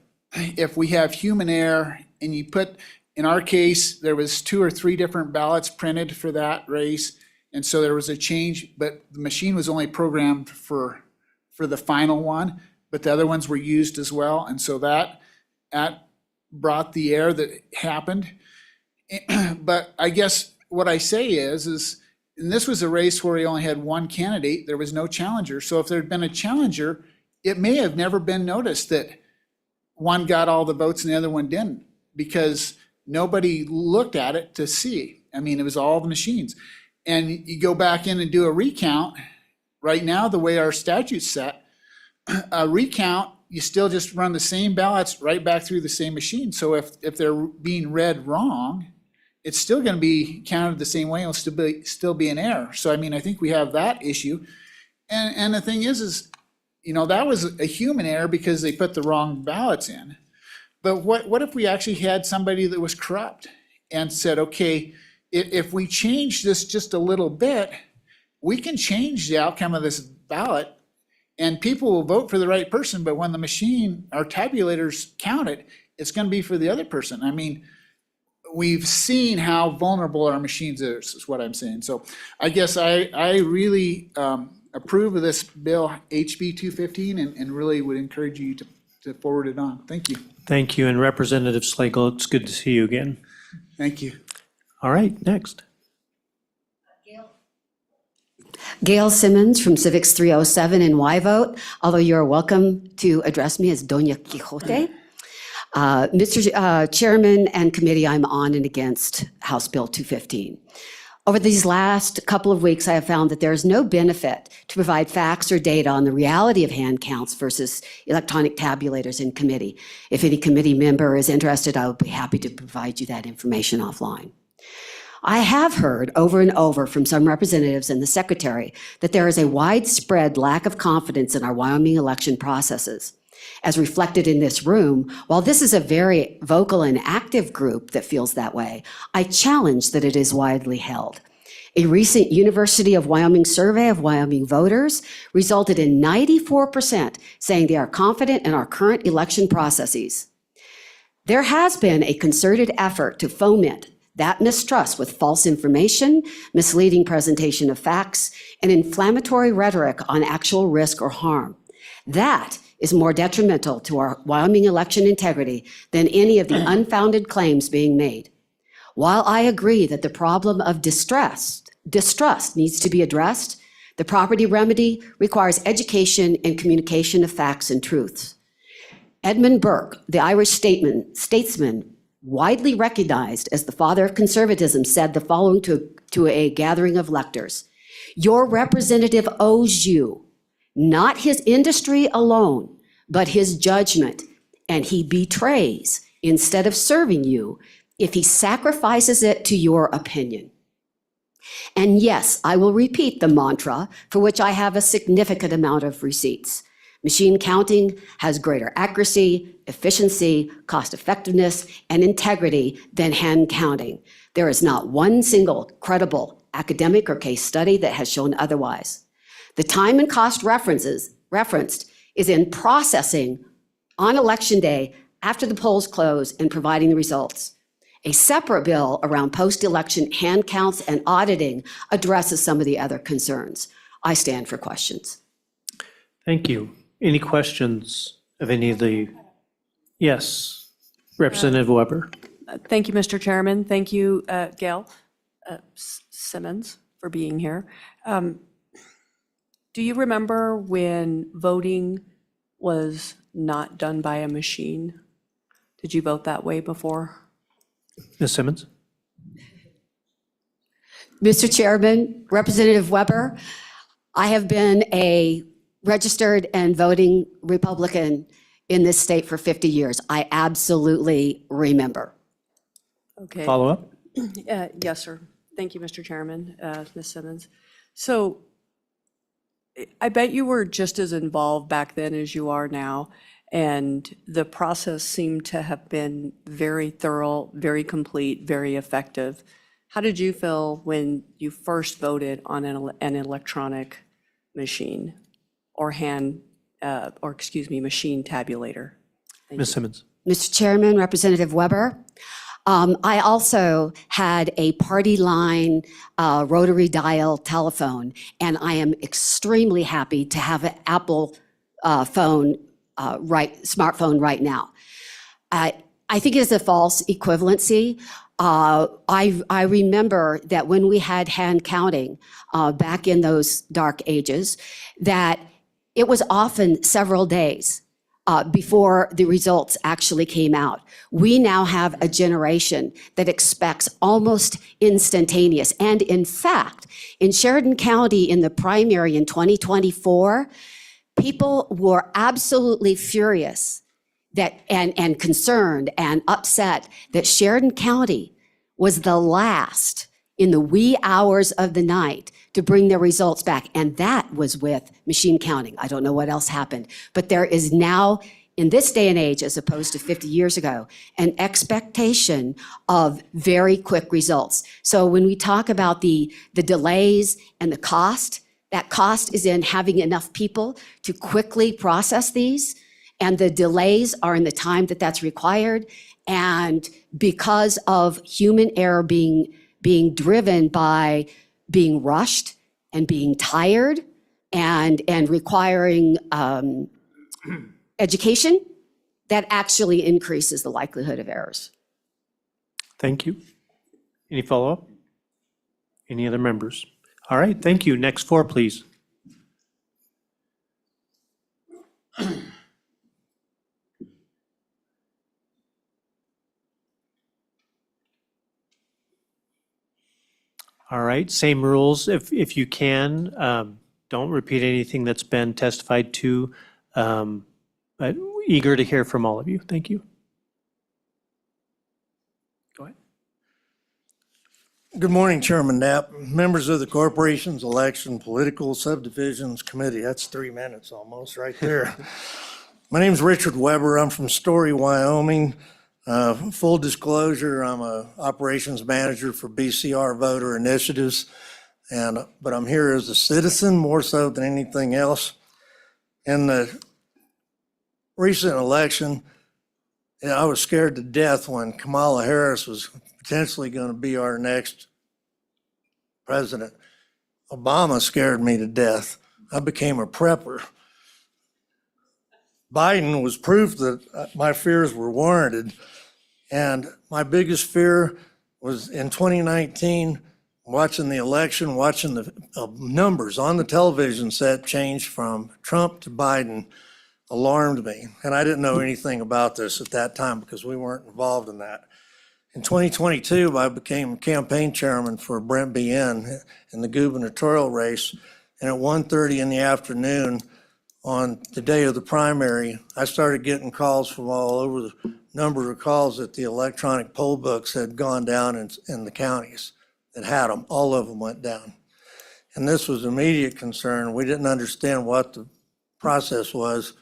we have human error, and you put, in our case, there was 2 or 3 different ballots printed for that race, and so there was a change, but the machine was only programmed for the final one, but the other ones were used as well, and so that brought the error that happened. But I guess what I say is, and this was a race where he only had 1 candidate, there was no challenger. So if there had been a challenger, it may have never been noticed that one got all the votes and the other one didn't, because nobody looked at it to see. I mean, it was all the machines. And you go back in and do a recount. Right now, the way our statute's set, a recount, you still just run the same ballots right back through the same machine. So if they're being read wrong, it's still going to be counted the same way. It'll still be an error. So I mean, I think we have that issue. And the thing is, you know, that was a human error because they put the wrong ballots in. But what if we actually had somebody that was corrupt and said, okay, if we change this just a little bit, we can change the outcome of this ballot, and people will vote for the right person. But when the machine, our tabulators count it, it's going to be for the other person. I mean, we've seen how vulnerable our machines is what I'm saying. So I guess I really approve of this bill, HB 215, and really would encourage you to forward it on. Thank you. Thank you. And Representative Slagle, it's good to see you again. Thank you. All right, next. Gail Simmons from Civics 307 in Y-Vote, although you're welcome to address me as Doña Quixote. Mr. Chairman and committee, I'm on and against House Bill 215. Over these last couple of weeks, I have found that there is no benefit to provide facts or data on the reality of hand counts versus electronic tabulators in committee. If any committee member is interested, I would be happy to provide you that information offline. I have heard over and over from some representatives and the secretary that there is a widespread lack of confidence in our Wyoming election processes. As reflected in this room, while this is a very vocal and active group that feels that way, I challenge that it is widely held. A recent University of Wyoming survey of Wyoming voters resulted in 94% saying they are confident in our current election processes. There has been a concerted effort to foment that mistrust with false information, misleading presentation of facts, and inflammatory rhetoric on actual risk or harm. That is more detrimental to our Wyoming election integrity than any of the unfounded claims being made. While I agree that the problem of distrust needs to be addressed, the proper remedy requires education and communication of facts and truths. Edmund Burke, the Irish statesman, widely recognized as the father of conservatism, said the following to a gathering of lectors: "Your representative owes you not his industry alone, but his judgment, and he betrays instead of serving you if he sacrifices it to your opinion." And yes, I will repeat the mantra for which I have a significant amount of receipts. Machine counting has greater accuracy, efficiency, cost effectiveness, and integrity than hand counting. There is not one single credible academic or case study that has shown otherwise. The time and cost referenced is in processing on election day after the polls close and providing the results. A separate bill around post-election hand counts and auditing addresses some of the other concerns. I stand for questions. Thank you. Any questions of any of the, yes, Representative Weber. Thank you, Mr. Chairman. Thank you, Gail Simmons, for being here. Do you remember when voting was not done by a machine? Did you vote that way before? Ms. Simmons? Mr. Chairman, Representative Weber, I have been a registered and voting Republican in this state for 50 years. I absolutely remember. Okay. Follow up? Yes, sir. Thank you, Mr. Chairman, Ms. Simmons. So I bet you were just as involved back then as you are now, and the process seemed to have been very thorough, very complete, very effective. How did you feel when you first voted on an electronic machine or machine tabulator? Ms. Simmons? Mr. Chairman, Representative Weber, I also had a party line rotary dial telephone, and I am extremely happy to have an Apple smartphone right now. I think it is a false equivalency. I remember that when we had hand counting back in those dark ages, that it was often several days before the results actually came out. We now have a generation that expects almost instantaneous. And in fact, in Sheridan County in the primary in 2024, people were absolutely furious and concerned and upset that Sheridan County was the last in the wee hours of the night to bring their results back. And that was with machine counting. I don't know what else happened. But there is now, in this day and age, as opposed to 50 years ago, an expectation of very quick results. So when we talk about the delays and the cost, that cost is in having enough people to quickly process these. And the delays are in the time that that's required. And because of human error being driven by being rushed and being tired and requiring education, that actually increases the likelihood of errors. Thank you. Any follow-up? Any other members? All right, thank you. Next four, please. All right, same rules. If you can, don't repeat anything that's been testified to, but eager to hear from all of you. Thank you. Go ahead. Good morning, Chairman Knapp, members of the Corporation's Election Political Subdivisions Committee. That's 3 minutes almost right there. My name's Richard Weber. I'm from Story, Wyoming. Full disclosure, I'm a operations manager for BCR Voter Initiatives, but I'm here as a citizen more so than anything else. In the recent election, I was scared to death when Kamala Harris was potentially going to be our next president. Obama scared me to death. I became a prepper. Biden was proof that my fears were warranted. And my biggest fear was in 2019, watching the election, watching the numbers on the television set change from Trump to Biden alarmed me. And I didn't know anything about this at that time because we weren't involved in that. In 2022, I became campaign chairman for Brent BN in the gubernatorial race. And at 1:30 in the afternoon on the day of the primary, I started getting calls from all over. The number of calls that the electronic poll books had gone down in the counties that had them. All of them went down. And this was immediate concern. We didn't understand what the process was,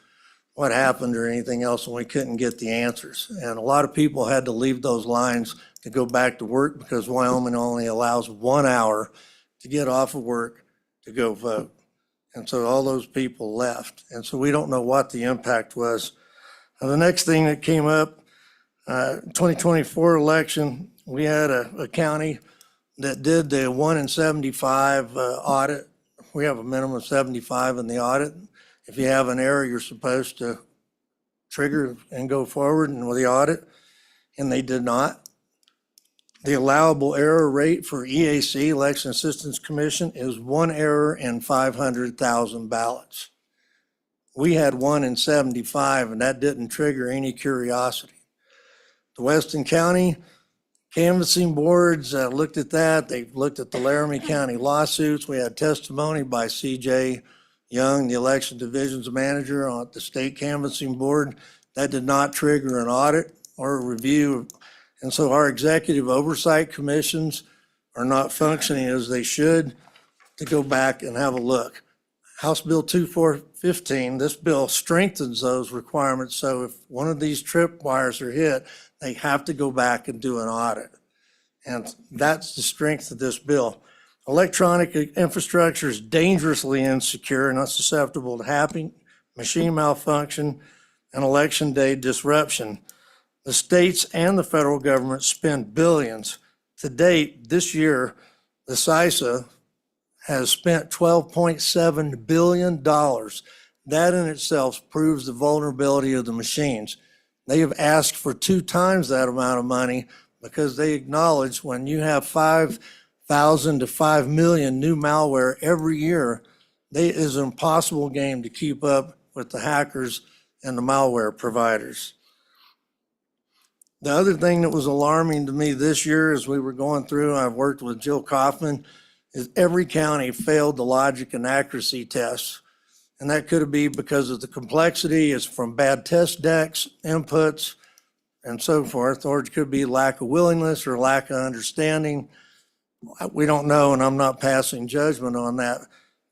what happened or anything else, and we couldn't get the answers. And a lot of people had to leave those lines to go back to work because Wyoming only allows 1 hour to get off of work to go vote. And so all those people left. And so we don't know what the impact was. Now, the next thing that came up, 2024 election, we had a county that did the 1 in 75 audit. We have a minimum of 75 in the audit. If you have an error, you're supposed to trigger and go forward and with the audit, and they did not. The allowable error rate for EAC, Election Assistance Commission, is 1 error in 500,000 ballots. We had 1 in 75, and that didn't trigger any curiosity. The Weston County canvassing boards looked at that. They looked at the Laramie County lawsuits. We had testimony by CJ Young, the election divisions manager on the state canvassing board. That did not trigger an audit or a review. And so our executive oversight commissions are not functioning as they should to go back and have a look. House Bill 2415, this bill strengthens those requirements. So if one of these tripwires are hit, they have to go back and do an audit. And that's the strength of this bill. Electronic infrastructure is dangerously insecure and not susceptible to hacking, machine malfunction, and election day disruption. The states and the federal government spend billions. To date, this year, the CISA has spent $12.7 billion. That in itself proves the vulnerability of the machines. They have asked for 2 times that amount of money because they acknowledge when you have 5,000 to 5 million new malware every year, it is an impossible game to keep up with the hackers and the malware providers. The other thing that was alarming to me this year as we were going through, I've worked with Jill Kaufman, is every county failed the logic and accuracy tests. And that could be because of the complexity, it's from bad test decks, inputs, and so forth, or it could be lack of willingness or lack of understanding. We don't know, and I'm not passing judgment on that,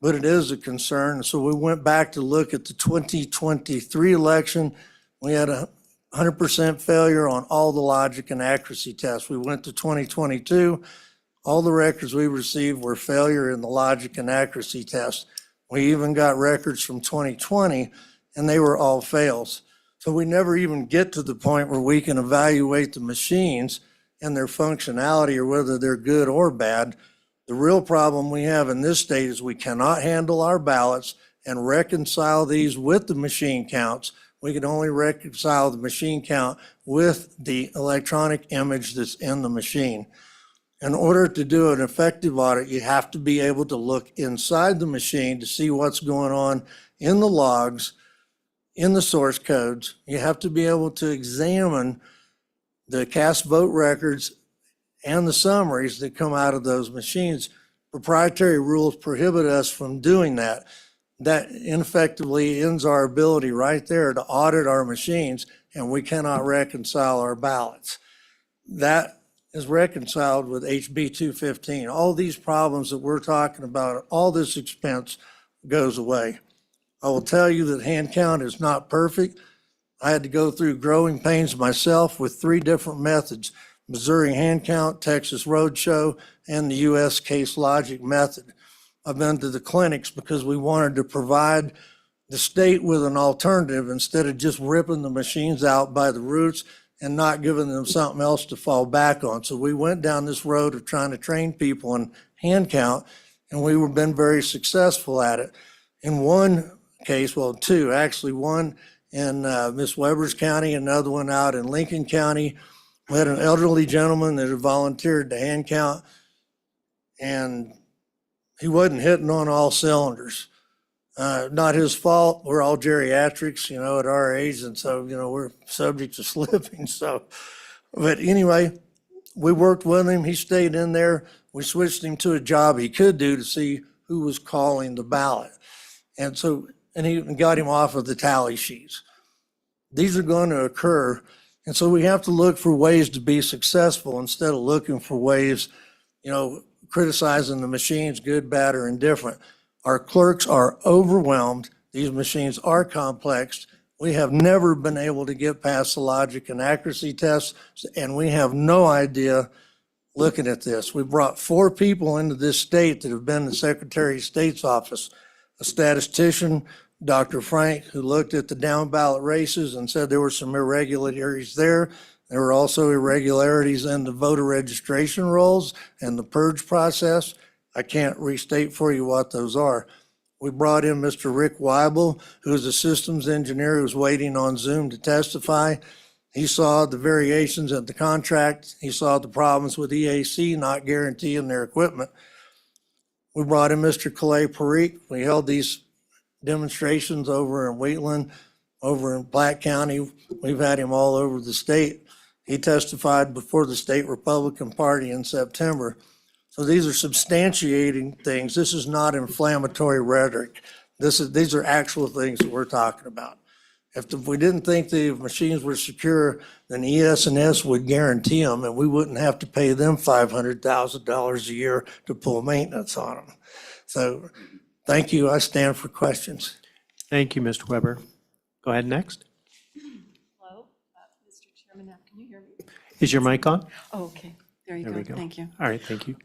but it is a concern. So we went back to look at the 2023 election. We had a 100% failure on all the logic and accuracy tests. We went to 2022. All the records we received were failure in the logic and accuracy tests. We even got records from 2020, and they were all fails. So we never even get to the point where we can evaluate the machines and their functionality or whether they're good or bad. The real problem we have in this state is we cannot handle our ballots and reconcile these with the machine counts. We can only reconcile the machine count with the electronic image that's in the machine. In order to do an effective audit, you have to be able to look inside the machine to see what's going on in the logs, in the source codes. You have to be able to examine the cast vote records and the summaries that come out of those machines. Proprietary rules prohibit us from doing that. That ineffectively ends our ability right there to audit our machines, and we cannot reconcile our ballots. That is reconciled with HB 215. All these problems that we're talking about, all this expense goes away. I will tell you that hand count is not perfect. I had to go through growing pains myself with 3 different methods: Missouri hand count, Texas roadshow, and the US case logic method. I've been to the clinics because we wanted to provide the state with an alternative instead of just ripping the machines out by the roots and not giving them something else to fall back on. So we went down this road of trying to train people in hand count, and we've been very successful at it. In one case, well, 2 actually, one in Miss Weber's County, another one out in Lincoln County. We had an elderly gentleman that had volunteered to hand count, and he wasn't hitting on all cylinders. Not his fault. We're all geriatrics, at our age, and so, we're subject to slipping. So, but anyway, we worked with him. He stayed in there. We switched him to a job he could do to see who was calling the ballot. And so, and he got him off of the tally sheets. These are going to occur. And so we have to look for ways to be successful instead of looking for ways, criticizing the machines, good, bad, or indifferent. Our clerks are overwhelmed. These machines are complex. We have never been able to get past the logic and accuracy tests, and we have no idea looking at this. We brought 4 people into this state that have been in the Secretary of State's office: a statistician, Dr. Frank, who looked at the down ballot races and said there were some irregularities there. There were also irregularities in the voter registration rolls and the purge process. I can't restate for you what those are. We brought in Mr. Rick Weibel, who is a systems engineer who's waiting on Zoom to testify. He saw the variations in the contract. He saw the problems with EAC not guaranteeing their equipment. We brought in Mr. Calais Parikh. We held these demonstrations over in Wheatland, over in Platte County. We've had him all over the state. He testified before the state Republican Party in September. So these are substantiating things. This is not inflammatory rhetoric. These are actual things that we're talking about. If we didn't think the machines were secure, then ES&S would guarantee them, and we wouldn't have to pay them $500,000 a year to pull maintenance on them. So thank you. I stand for questions. Thank you, Mr. Weber. Go ahead next. Hello, Mr. Chairman, can you hear me? Is your mic on? Oh, okay, there you There go. we go. Thank you. All right, thank you.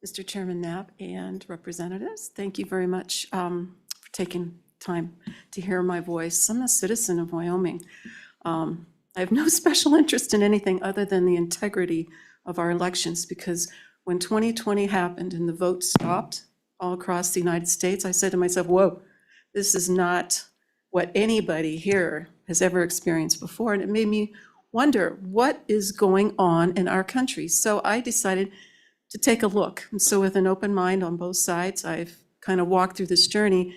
Mr. Chairman Knapp and representatives, thank you very much for taking time to hear my voice. I'm a citizen of Wyoming. I have no special interest in anything other than the integrity of our elections, because when 2020 happened and the vote stopped all across the United States, I said to myself, whoa, this is not what anybody here has ever experienced before. And it made me wonder what is going on in our country. So I decided to take a look. And so with an open mind on both sides, I've kind of walked through this journey.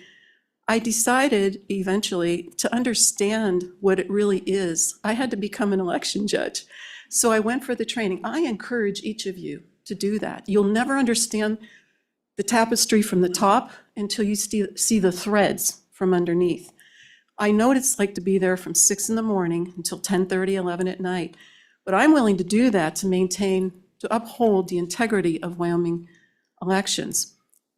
I decided eventually to understand what it really is. I had to become an election judge. So I went for the training. I encourage each of you to do that. You'll never understand the tapestry from the top until you see the threads from underneath. I know what it's like to be there from 6 in the morning until 10:30, 11 at night, but I'm willing to do that to uphold the integrity of Wyoming elections.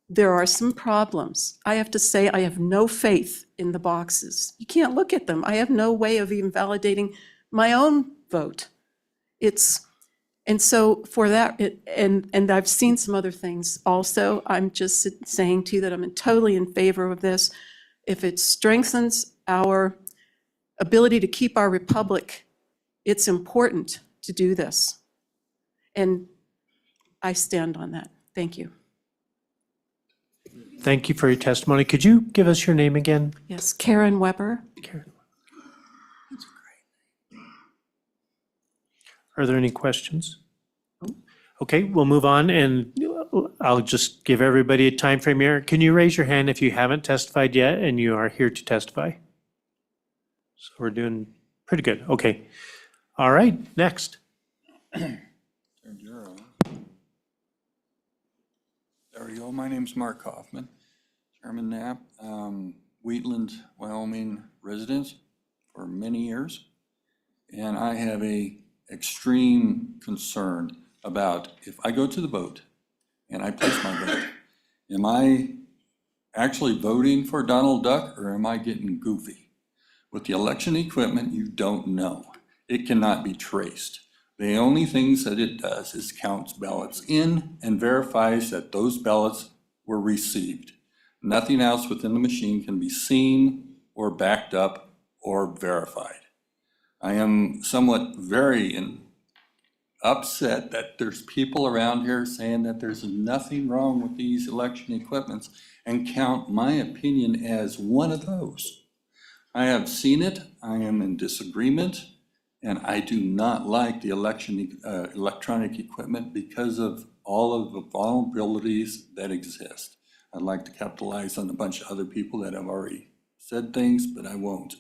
There are some problems. I have to say, I have no faith in the boxes. You can't look at them. I have no way of even validating my own vote. And so for that, and I've seen some other things also. I'm just saying to you that I'm totally in favor of this. If it strengthens our ability to keep our republic, it's important to do this. And I stand on that. Thank you. Thank you for your testimony. Could you give us your name again? Yes, Karen Weber. Karen. Are there any questions? Okay, we'll move on, and I'll just give everybody a time frame here. Can you raise your hand if you haven't testified yet and you are here to testify? So we're doing pretty good. Okay. All right, next. There we go. My name's Mark Kaufman, Chairman Knapp, Wheatland, Wyoming resident for many years. And I have a extreme concern about if I go to the vote and I place my vote, am I actually voting for Donald Duck or am I getting goofy? With the election equipment, you don't know. It cannot be traced. The only things that it does is counts ballots in and verifies that those ballots were received. Nothing else within the machine can be seen or backed up or verified. I am somewhat very upset that there's people around here saying that there's nothing wrong with these election equipments and count my opinion as one of those. I have seen it, I am in disagreement, and I do not like the electronic equipment because of all of the vulnerabilities that exist. I'd like to capitalize on a bunch of other people that have already said things, but I won't.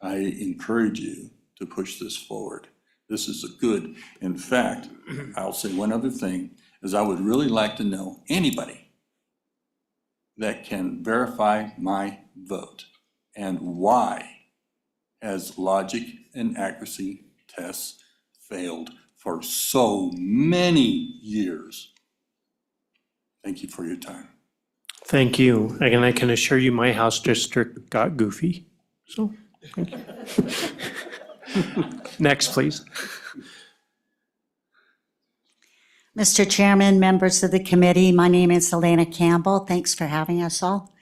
I encourage you to push this forward. This is a good, in fact, I'll say one other thing, is I would really like to know anybody that can verify my vote and why has logic and accuracy tests failed for so many years. Thank you for your time. Thank you. And I can assure you my house district got goofy. So, thank you. Next, please. Mr. Chairman, members of the committee, my name is Elena Campbell. Thanks for having us all.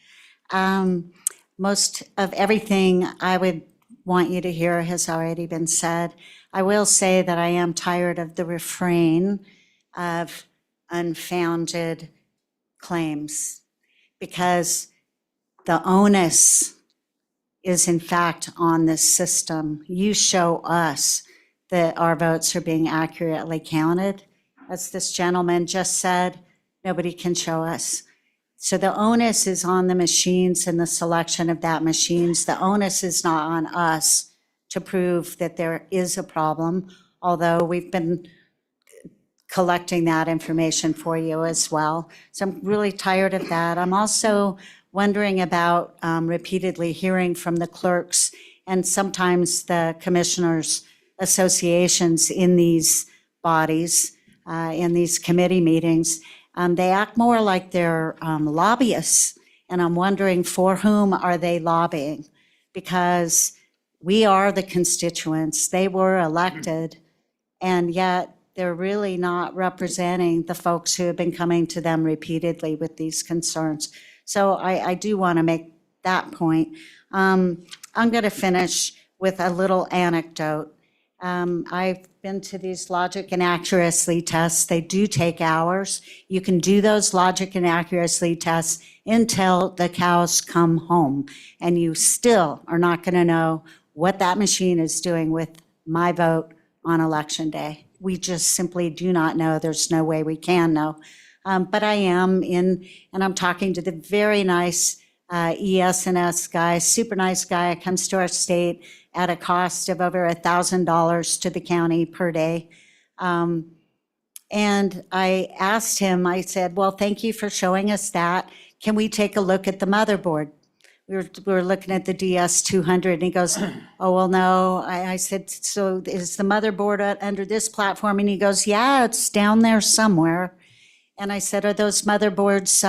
Most of everything I would want you to hear has already been said. I will say that I am tired of the refrain of unfounded claims because the onus is in fact on this system. You show us that our votes are being accurately counted. As this gentleman just said, nobody can show us. So the onus is on the machines and the selection of that machines. The onus is not on us to prove that there is a problem, although we've been collecting that information for you as well. So I'm really tired of that. I'm also wondering about repeatedly hearing from the clerks and sometimes the commissioners' associations in these bodies, in these committee meetings. They act more like they're lobbyists, and I'm wondering for whom are they lobbying? Because we are the constituents, they were elected, and yet they're really not representing the folks who have been coming to them repeatedly with these concerns. So I do want to make that point. I'm going to finish with a little anecdote. I've been to these logic and accuracy tests. They do take hours. You can do those logic and accuracy tests until the cows come home, and you still are not going to know what that machine is doing with my vote on election day. We just simply do not know. There's no way we can know. But I am in, and I'm talking to the very nice ES&S guy, super nice guy, comes to our state at a cost of over $1,000 to the county per day. And I asked him, I said, well, thank you for showing us that. Can we take a look at the motherboard? We were looking at the DS200, and he goes, oh, well, no. I said, so is the motherboard under this platform? And he goes, yeah, it's down there somewhere. And I said, are those motherboards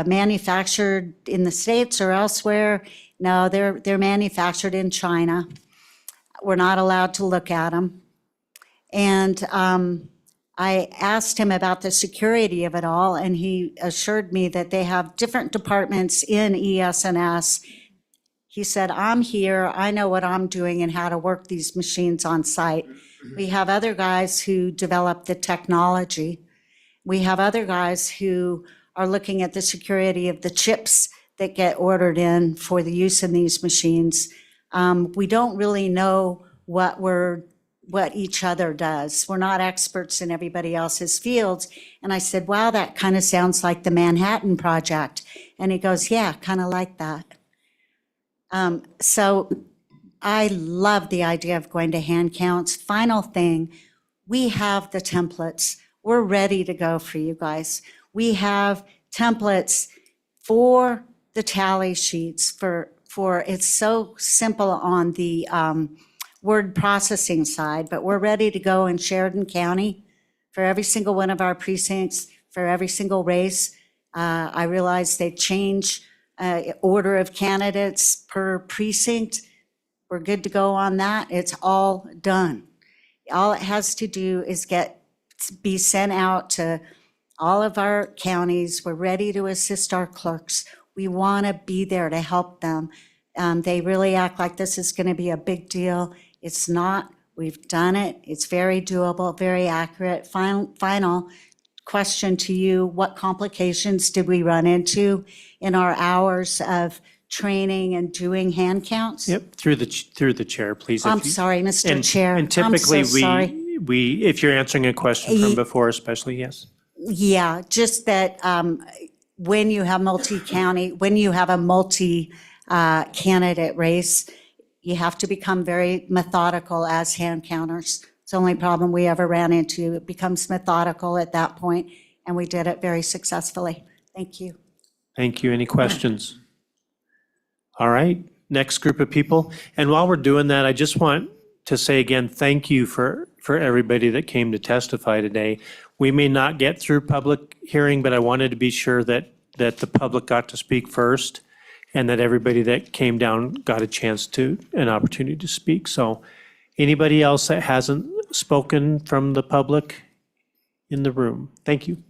manufactured in the States or elsewhere? No, they're manufactured in China. We're not allowed to look at them. And I asked him about the security of it all, and he assured me that they have different departments in ES&S. He said, I'm here, I know what I'm doing and how to work these machines on site. We have other guys who develop the technology. We have other guys who are looking at the security of the chips that get ordered in for the use in these machines. We don't really know what each other does. We're not experts in everybody else's fields. And I said, wow, that kind of sounds like the Manhattan Project. And he goes, yeah, kind of like that. So I love the idea of going to hand counts. Final thing, we have the templates. We're ready to go for you guys. We have templates for the tally sheets for it's so simple on the word processing side, but we're ready to go in Sheridan County for every single one of our precincts, for every single race. I realize they change order of candidates per precinct. We're good to go on that. It's all done. All it has to do is be sent out to all of our counties. We're ready to assist our clerks. We want to be there to help them. They really act like this is going to be a big deal. It's not. We've done it. It's very doable, very accurate. Final question to you. What complications did we run into in our hours of training and doing hand counts? Yep, through the chair, please. I'm sorry, Mr. Chair. And typically, I'm so sorry. we, if you're answering a question from before, especially, yes. Yeah, just that when you have a multi-candidate race, you have to become very methodical as hand counters. It's the only problem we ever ran into. It becomes methodical at that point, and we did it very successfully. Thank you. Thank you. Any questions? All right, next group of people. And while we're doing that, I just want to say again, thank you for everybody that came to testify today. We may not get through public hearing, but I wanted to be sure that the public got to speak first and that everybody that came down got an opportunity to speak. So anybody else that hasn't spoken from the public in the room? Thank you.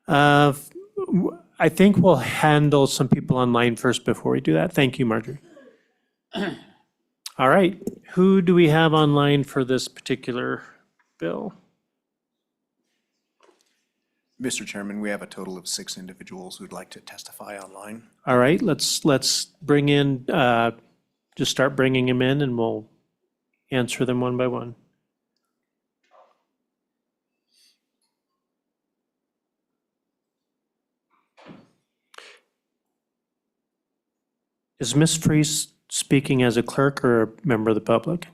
I think we'll handle some people online first before we do that. Thank you, Marjorie. All right, who do we have online for this particular bill? Mr. Chairman, we have a total of 6 individuals who'd like to testify online. All right, let's bring in, just start bringing them in and we'll answer them one by one. Is Ms. Freese speaking as a clerk or a member of the public?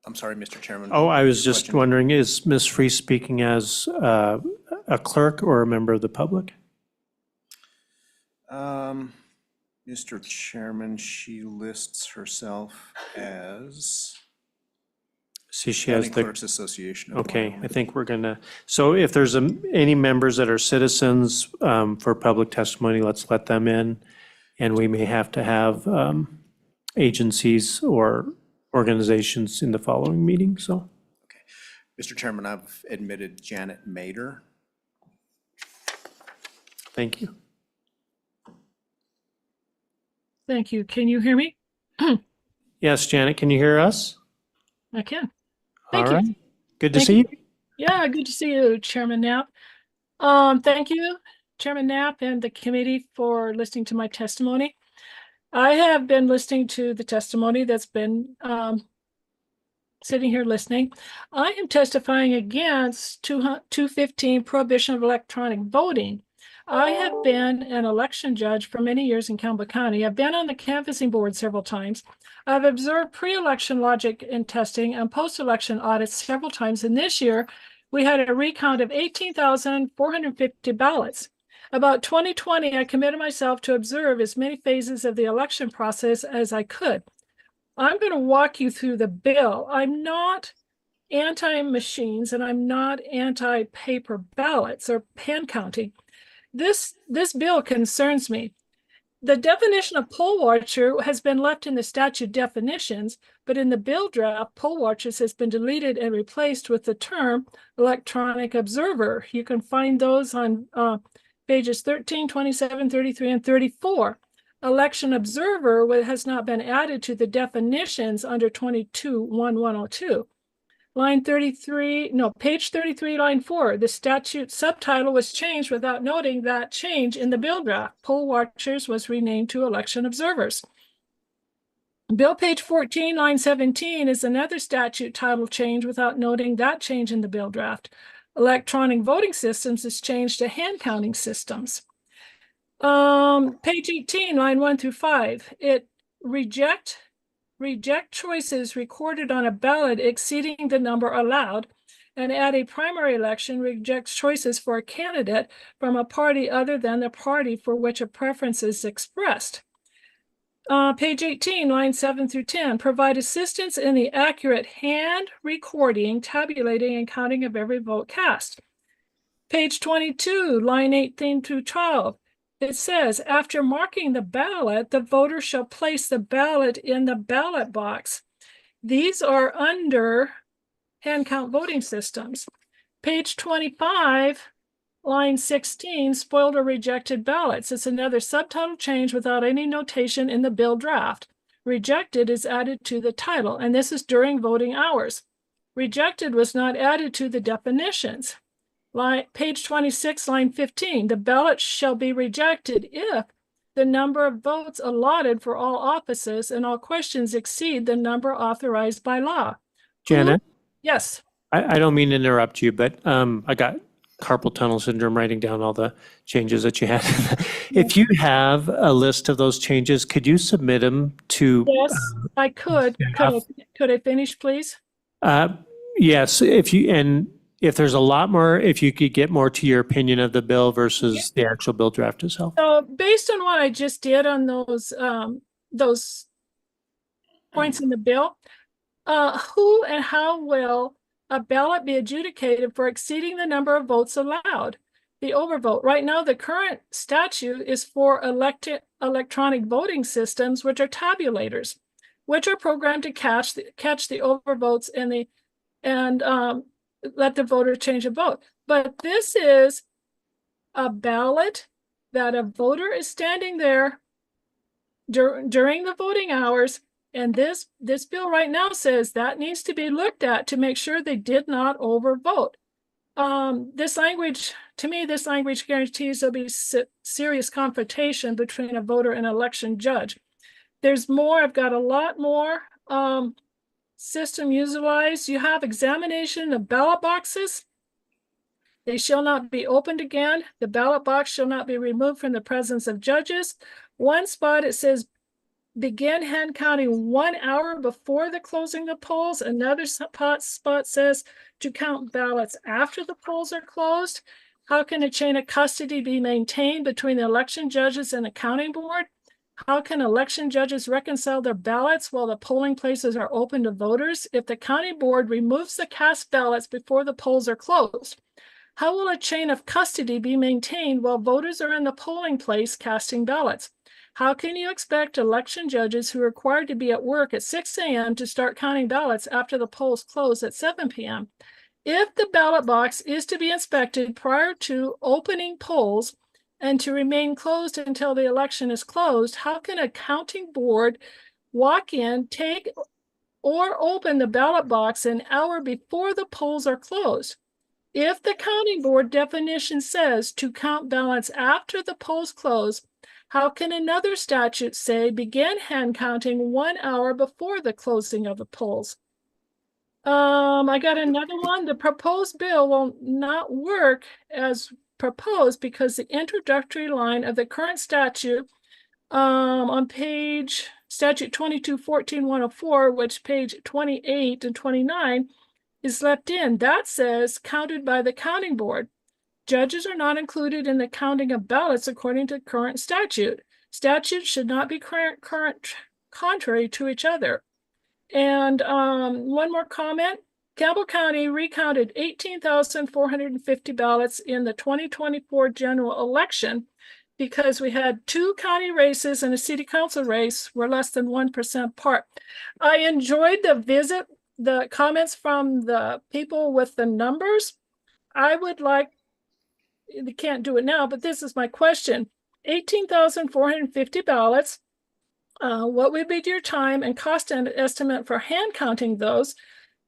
I'm sorry, Mr. Chairman. Oh, I was just wondering, is Ms. Freese speaking as a clerk or a member of the public? Mr. Chairman, she lists herself as See, she has the Clerks Association. Of Okay, Wyoming. I think we're gonna, so if there's any members that are citizens for public testimony, let's let them in. And we may have to have agencies or organizations in the following meeting, so. Mr. Chairman, I've admitted Janet Mader. Thank you. Thank you. Can you hear me? Yes, Janet, can you hear us? I can. All Thank right. you. Good to Thank see you. Yeah, good to see you, Chairman Knapp. Thank you, Chairman Knapp and the committee for listening to my testimony. I have been listening to the testimony that's been sitting here listening. I am testifying against 215 prohibition of electronic voting. I have been an election judge for many years in Campbell County. I've been on the canvassing board several times. I've observed pre-election logic and testing and post-election audits several times. And this year, we had a recount of 18,450 ballots. About 2020, I committed myself to observe as many phases of the election process as I could. I'm going to walk you through the bill. I'm not anti-machines and I'm not anti-paper ballots or pen counting. This bill concerns me. The definition of poll watcher has been left in the statute definitions, but in the bill draft, poll watchers has been deleted and replaced with the term electronic observer. You can find those on pages 13, 27, 33, and 34. Election observer has not been added to the definitions under 22.1.102. Line 33, no, page 33, line 4, the statute subtitle was changed without noting that change in the bill draft. Poll watchers was renamed to election observers. Bill page 14, line 17 is another statute title change without noting that change in the bill draft. Electronic voting systems is changed to hand counting systems. Page 18, line 1 through 5, it reject choices recorded on a ballot exceeding the number allowed. and add a primary election rejects choices for a candidate from a party other than the party for which a preference is expressed. Page 18, lines 7 through 10, provide assistance in the accurate hand recording, tabulating, and counting of every vote cast. Page 22, line 18 through 12, it says, after marking the ballot, the voter shall place the ballot in the ballot box. These are under hand count voting systems. Page 25, line 16, spoiled or rejected ballots. It's another subtitle change without any notation in the bill draft. Rejected is added to the title, and this is during voting hours. Rejected was not added to the definitions. Page 26, line 15, the ballot shall be rejected if the number of votes allotted for all offices and all questions exceed the number authorized by law. Janet, Yes. I don't mean to interrupt you, but I got carpal tunnel syndrome writing down all the changes that you had. If you have a list of those changes, could you submit them to? Yes, I could. Could I finish, please? Yes, if there's a lot more, if you could get more to your opinion of the bill versus the actual bill draft itself. So based on what I just did on those points in the bill, who and how will a ballot be adjudicated for exceeding the number of votes allowed? The overvote. Right now, the current statute is for electronic voting systems, which are tabulators, which are programmed to catch the overvotes and let the voter change a vote. But this is a ballot that a voter is standing there during the voting hours. And this bill right now says that needs to be looked at to make sure they did not overvote. This language guarantees there'll be serious confrontation between a voter and election judge. There's more. I've got a lot more. System utilized. You have examination of ballot boxes. They shall not be opened again. The ballot box shall not be removed from the presence of judges. One spot, it says begin hand counting 1 hour before the closing of polls. Another spot says to count ballots after the polls are closed. How can a chain of custody be maintained between the election judges and the counting board? How can election judges reconcile their ballots while the polling places are open to voters if the county board removes the cast ballots before the polls are closed? How will a chain of custody be maintained while voters are in the polling place casting ballots? How can you expect election judges who are required to be at work at 6 a.m. to start counting ballots after the polls close at 7 p.m.? If the ballot box is to be inspected prior to opening polls and to remain closed until the election is closed, how can a counting board walk in, take or open the ballot box an hour before the polls are closed? If the counting board definition says to count ballots after the polls close, how can another statute say begin hand counting 1 hour before the closing of the polls? I got another one. The proposed bill will not work as proposed because the introductory line of the current statute on page statute 22-14-104, which page 28 and 29 is left in. That says counted by the counting board. Judges are not included in the counting of ballots according to current statute. Statutes should not be contrary to each other. And one more comment. Campbell County recounted 18,450 ballots in the 2024 general election because we had 2 county races and a city council race were less than 1% apart. I enjoyed the comments from the people with the numbers. I would like, they can't do it now, but this is my question. 18,450 ballots. What would be your time and cost estimate for hand counting those?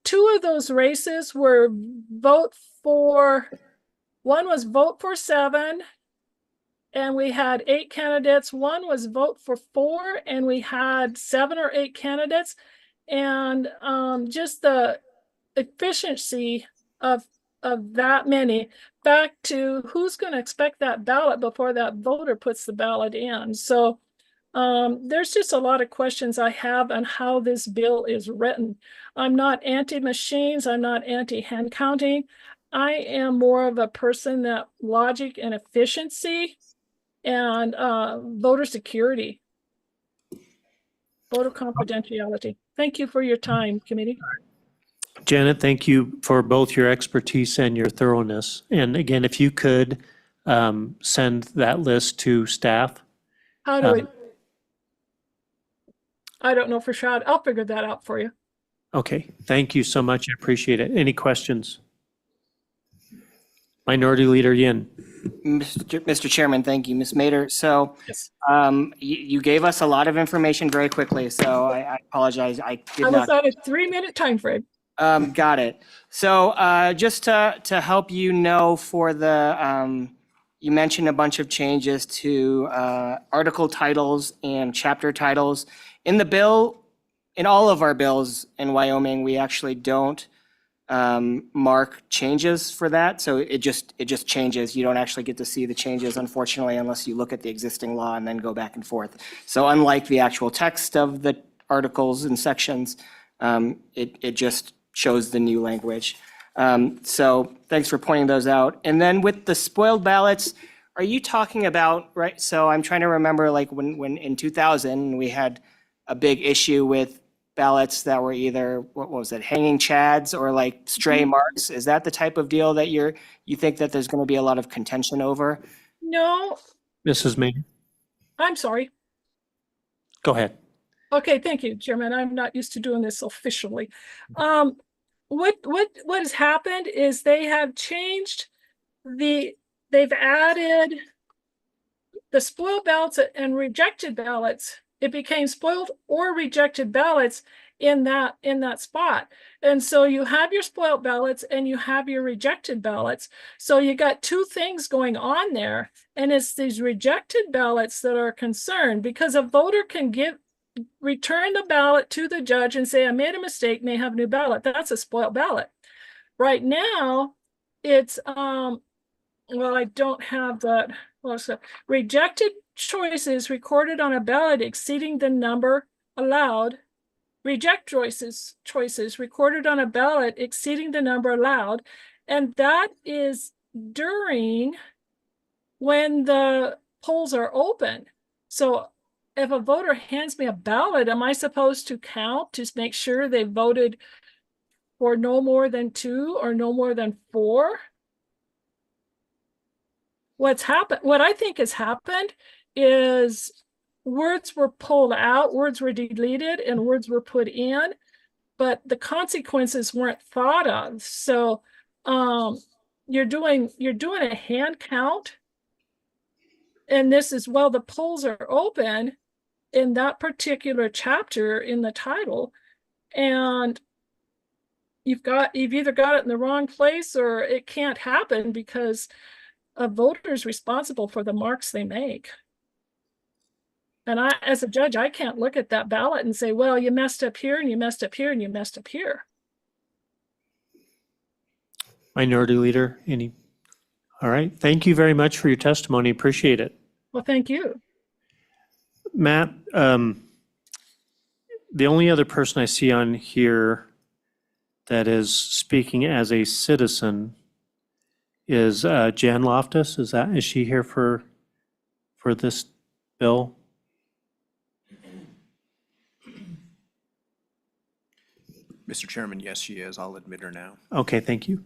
2 of those races were one was vote for 7, and we had 8 candidates. One was vote for 4, and we had 7 or 8 candidates. And just the efficiency of that many, back to who's going to expect that ballot before that voter puts the ballot in. So There's just a lot of questions I have on how this bill is written. I'm not anti-machines, I'm not anti-hand counting. I am more of a person that logic and efficiency and voter security, voter confidentiality. Thank you for your time, committee. Janet, thank you for both your expertise and your thoroughness. And again, if you could send that list to staff. How do I don't know for sure. I'll figure that out for you. Okay, thank you so much. I appreciate it. Any questions? Minority Leader Yin. Mr. Chairman, thank you. Ms. Mader, so Yes. you gave us a lot of information very quickly, so I apologize. I did I not. was on a 3-minute time frame. Got it. So just to help you know, for the, you mentioned a bunch of changes to article titles and chapter titles. In the bill, in all of our bills in Wyoming, we actually don't mark changes for that. So it just changes. You don't actually get to see the changes, unfortunately, unless you look at the existing law and then go back and forth. So unlike the actual text of the articles and sections, it just shows the new language. So thanks for pointing those out. And then with the spoiled ballots, are you talking about, right? So I'm trying to remember, like when in 2000, we had a big issue with ballots that were either, what was it, hanging chads or like stray marks? Is that the type of deal that you think that there's going to be a lot of contention over? No, Mrs. Mayor, I'm sorry. go ahead. Okay, thank you, Chairman. I'm not used to doing this officially. What has happened is they have changed they've added the spoiled ballots and rejected ballots. It became spoiled or rejected ballots in that spot. And so you have your spoiled ballots and you have your rejected ballots. So you got two things going on there. And it's these rejected ballots that are concerned, because a voter can return the ballot to the judge and say, I made a mistake, may have a new ballot. That's a spoiled ballot. Right now, it's well, I don't have that. Well, so rejected choices recorded on a ballot exceeding the number allowed. Reject choices recorded on a ballot exceeding the number allowed. And that is during when the polls are open. So if a voter hands me a ballot, am I supposed to count to make sure they voted for no more than 2 or no more than 4? What's happened, what I think has happened is words were pulled out, words were deleted, and words were put in, but the consequences weren't thought of. So you're doing a hand count, and this is, well, the polls are open in that particular chapter in the title, and you've either got it in the wrong place or it can't happen because a voter is responsible for the marks they make. And I, as a judge, I can't look at that ballot and say, well, you messed up here and you messed up here and you messed up here. Minority Leader, any? All right, thank you very much for your testimony. Appreciate it. Well, thank you. Matt, the only other person I see on here that is speaking as a citizen is Jan Loftus. Is she here for this bill? Mr. Chairman, yes, she is. I'll admit her now. Okay, thank you.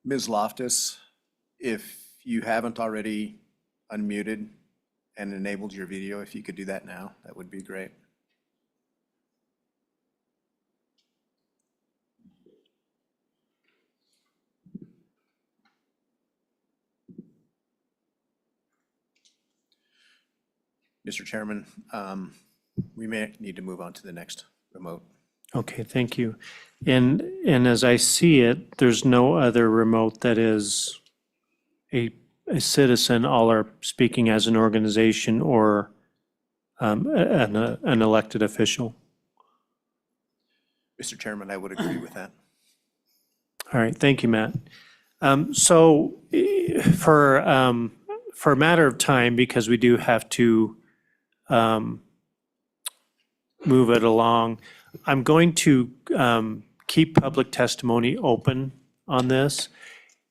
Ms. Loftus, if you haven't already unmuted, and enabled your video. If you could do that now, that would be great. Mr. Chairman, we may need to move on to the next remote. Okay, thank you. And as I see it, there's no other remote that is a citizen. All are speaking as an organization or an elected official. Mr. Chairman, I would agree with that. All right, thank you, Matt. So for a matter of time, because we do have to move it along, I'm going to keep public testimony open on this.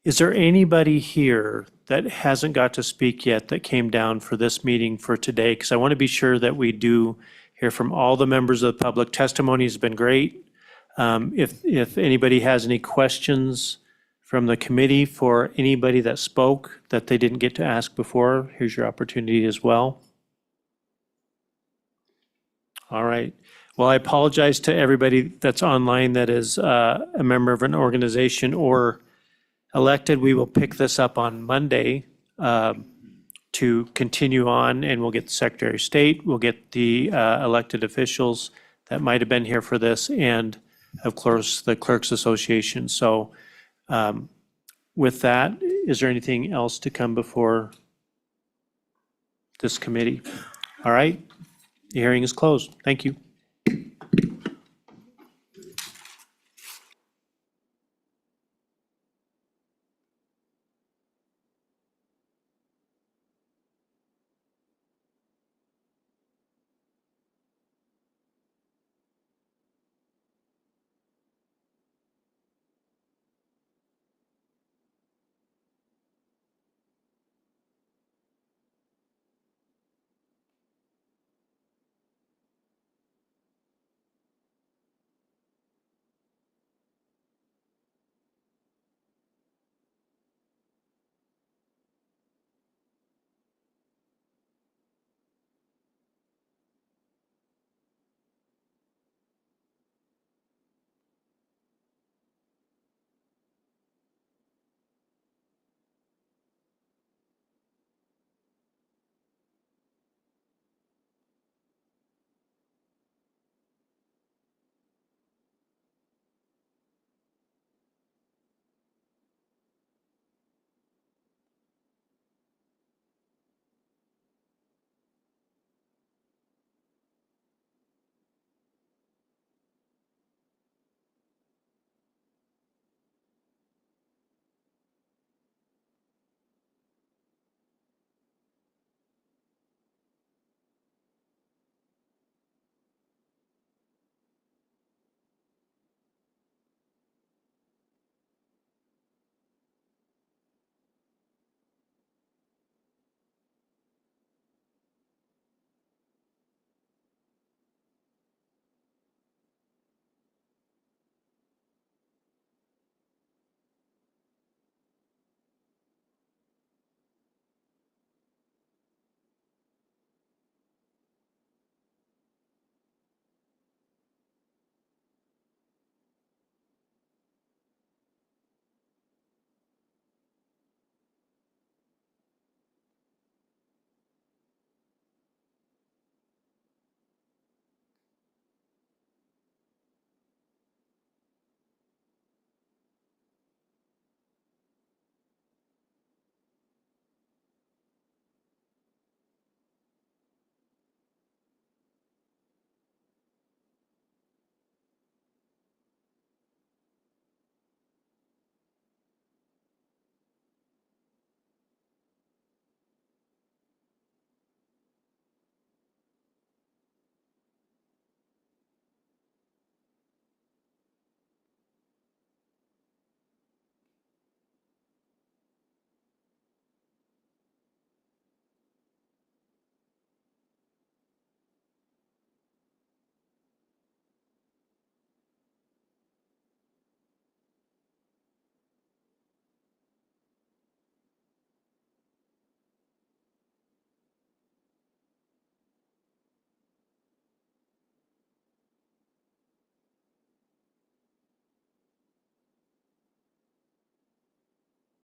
Is there anybody here that hasn't got to speak yet that came down for this meeting for today? Because I want to be sure that we do hear from all the members of the public. Testimony has been great. If anybody has any questions from the committee for anybody that spoke that they didn't get to ask before, here's your opportunity as well. All right. Well, I apologize to everybody that's online that is a member of an organization or elected. We will pick this up on Monday to continue on, and we'll get the Secretary of State, we'll get the elected officials that might have been here for this, and of course, the Clerks Association. So with that, is there anything else to come before this committee? All right, the hearing is closed. Thank you.